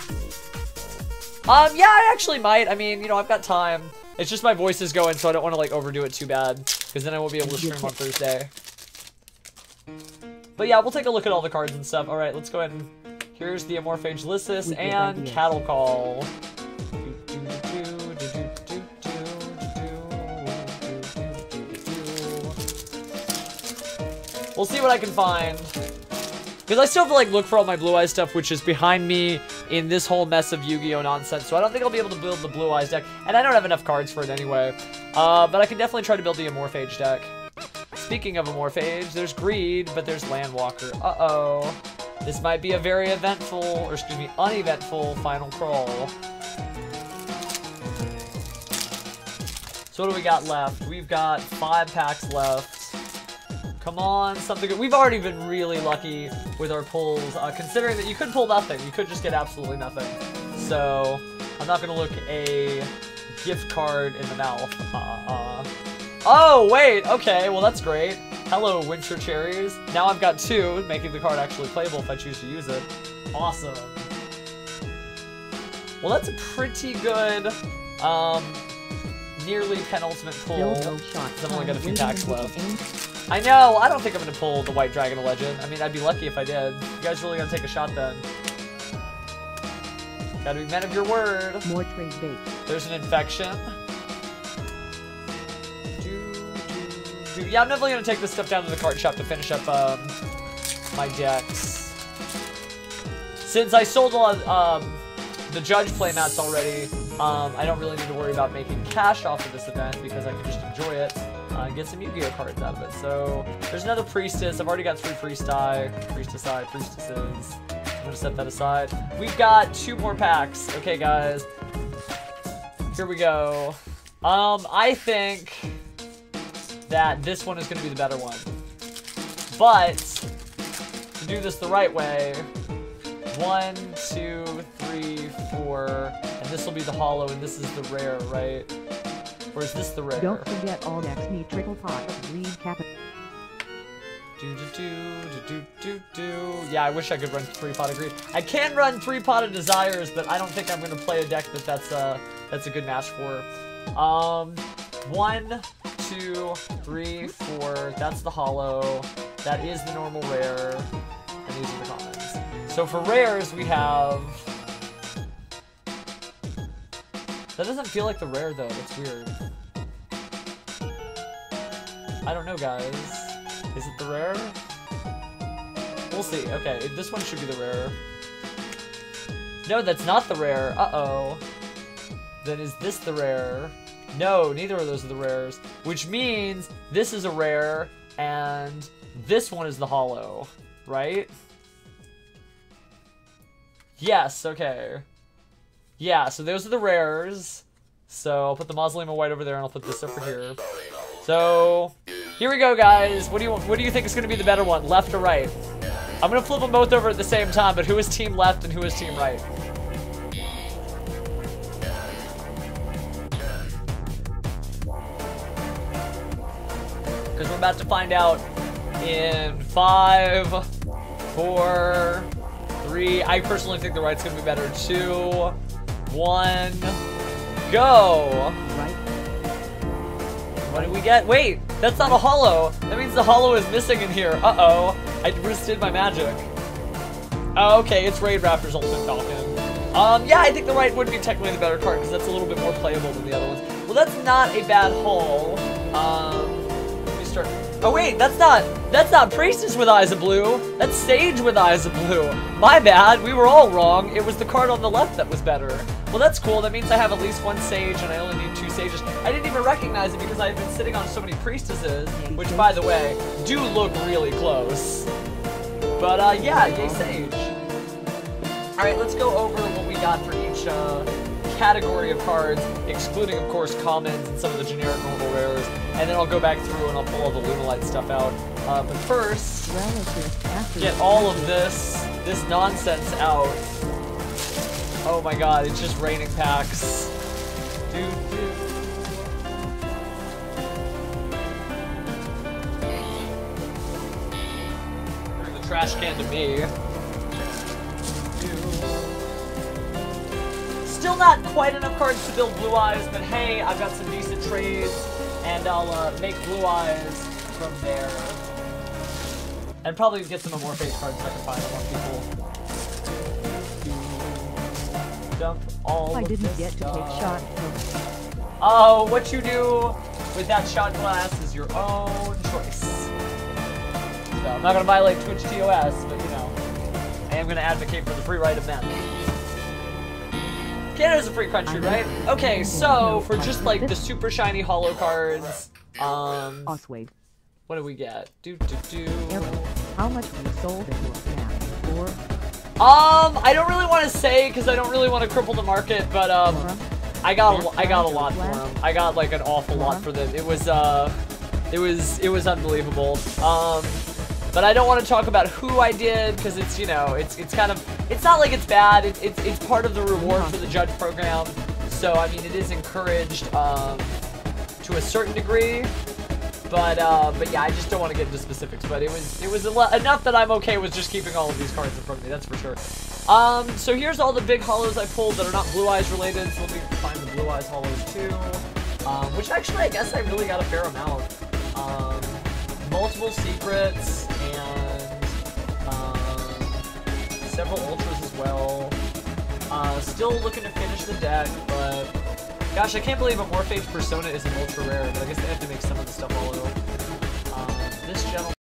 S1: Yeah, I actually might. I mean, you know, I've got time. It's just my voice is going, so I don't want to like overdo it too bad because then I won't be able to stream on Thursday. But yeah, we'll take a look at all the cards and stuff. All right, let's go ahead and here's the Amorphage Lysis and Cattle Call. We'll see what I can find. Because I still have to like look for all my Blue Eyes stuff, which is behind me in this whole mess of Yu-Gi-Oh! Nonsense. So I don't think I'll be able to build the Blue Eyes deck. And I don't have enough cards for it anyway. But I can definitely try to build the Amorphage deck. Speaking of Amorphage, there's Greed, but there's Landwalker. Uh-oh. This might be a very eventful, or excuse me, uneventful final crawl. So what do we got left? We've got 5 packs left. Come on, something good. We've already been really lucky with our pulls, considering that you could pull nothing. You could just get absolutely nothing. So, I'm not going to look a gift card in the mouth. Oh, wait, okay, well that's great. Hello, Winter Cherries. Now I've got 2, making the card actually playable if I choose to use it. Awesome. Well, that's a pretty good, nearly penultimate pull. I've only got a few packs left. I know, I don't think I'm going to pull the White Dragon Legend. I mean, I'd be lucky if I did. You guys really going to take a shot then? Gotta be men of your word.
S2: More trade bait.
S1: There's an infection. Yeah, I'm definitely going to take this stuff down to the card shop to finish up my decks. Since I sold a lot of the Judge playmats already, I don't really need to worry about making cash off of this event because I can just enjoy it. Get some Yu-Gi-Oh cards out of it. So there's another Priestess. I've already got 3 Priestesses. I'm gonna set that aside. We've got 2 more packs. Okay, guys. Here we go. I think that this one is gonna be the better one. But to do this the right way, 1, 2, 3, 4, and this will be the holo, and this is the rare, right? Or is this the rare?
S2: Don't forget all decks need triple pot of Greed Capital.
S1: Yeah, I wish I could run 3-pot of Greed. I can run 3-pot of Desires, but I don't think I'm gonna play a deck that's a good match for. 1, 2, 3, 4. That's the holo. That is the normal rare, and these are the commons. So for rares, we have. That doesn't feel like the rare, though. That's weird. I don't know, guys. Is it the rare? We'll see. Okay, this one should be the rare. No, that's not the rare. Uh-oh. Then is this the rare? No, neither of those are the rares. Which means this is a rare, and this one is the holo. Right? Yes, okay. Yeah, so those are the rares. So I'll put the Mausoleum of White over there, and I'll put this over here. So here we go, guys. What do you think is going to be the better one, left or right? I'm going to flip them both over at the same time, but who is team left and who is team right? Because we're about to find out in 5, 4, 3. I personally think the right's going to be better. 2, 1, go!
S2: Right.
S1: What did we get? Wait, that's not a holo. That means the holo is missing in here. Uh-oh. I just did my magic. Oh, okay, it's Raid Raptor's Ultimate Falcon. Yeah, I think the right would be technically the better card because that's a little bit more playable than the other ones. Well, that's not a bad haul. Let me start Oh wait, that's not Priestess with Eyes of Blue. That's Sage with Eyes of Blue. My bad, we were all wrong. It was the card on the left that was better. Well, that's cool. That means I have at least one Sage and I only need 2 Sages. I didn't even recognize it because I've been sitting on so many Priestesses, which, by the way, do look really close. But, yeah, yay Sage. Alright, let's go over what we got for each, category of cards, excluding, of course, commons and some of the generic normal rares, and then I'll go back through and I'll pull all the Lunalite stuff out. But first, get all of this nonsense out. Oh my god, it's just raining packs. Bring the trash can to me. Still not quite enough cards to build Blue Eyes, but hey, I've got some decent trades, and I'll make Blue Eyes from there. And probably get some more face cards so I can find them on people. Dump all
S2: I
S1: of
S2: didn't
S1: this
S2: get to
S1: stuff.
S2: take shot.
S1: Oh, what you do with that shot glass is your own choice. So, I'm not going to violate Twitch TOS, but you know, I am going to advocate for the free right of men. Canada's a free country, right? Okay, so for just like the super shiny holo cards,
S2: Oswave.
S1: what do we get?
S2: How much we sold it for?
S1: I don't really want to say because I don't really want to cripple the market, but I got a lot for them. I got like an awful lot for them. It was unbelievable. But I don't want to talk about who I did because it's, you know, it's kind of, it's not like it's bad. It's part of the reward for the judge program. So I mean, it is encouraged to a certain degree. But yeah, I just don't want to get into specifics. But it was enough that I'm okay with just keeping all of these cards in front of me. That's for sure. So here's all the big holos I pulled that are not Blue Eyes related. So let me find the Blue Eyes holos too. Which actually I guess I really got a fair amount. Multiple secrets and several ultras as well. Still looking to finish the deck, but gosh, I can't believe a Morphage Persona is an ultra rare. But I guess they have to make some of the stuff all over. This gentleman.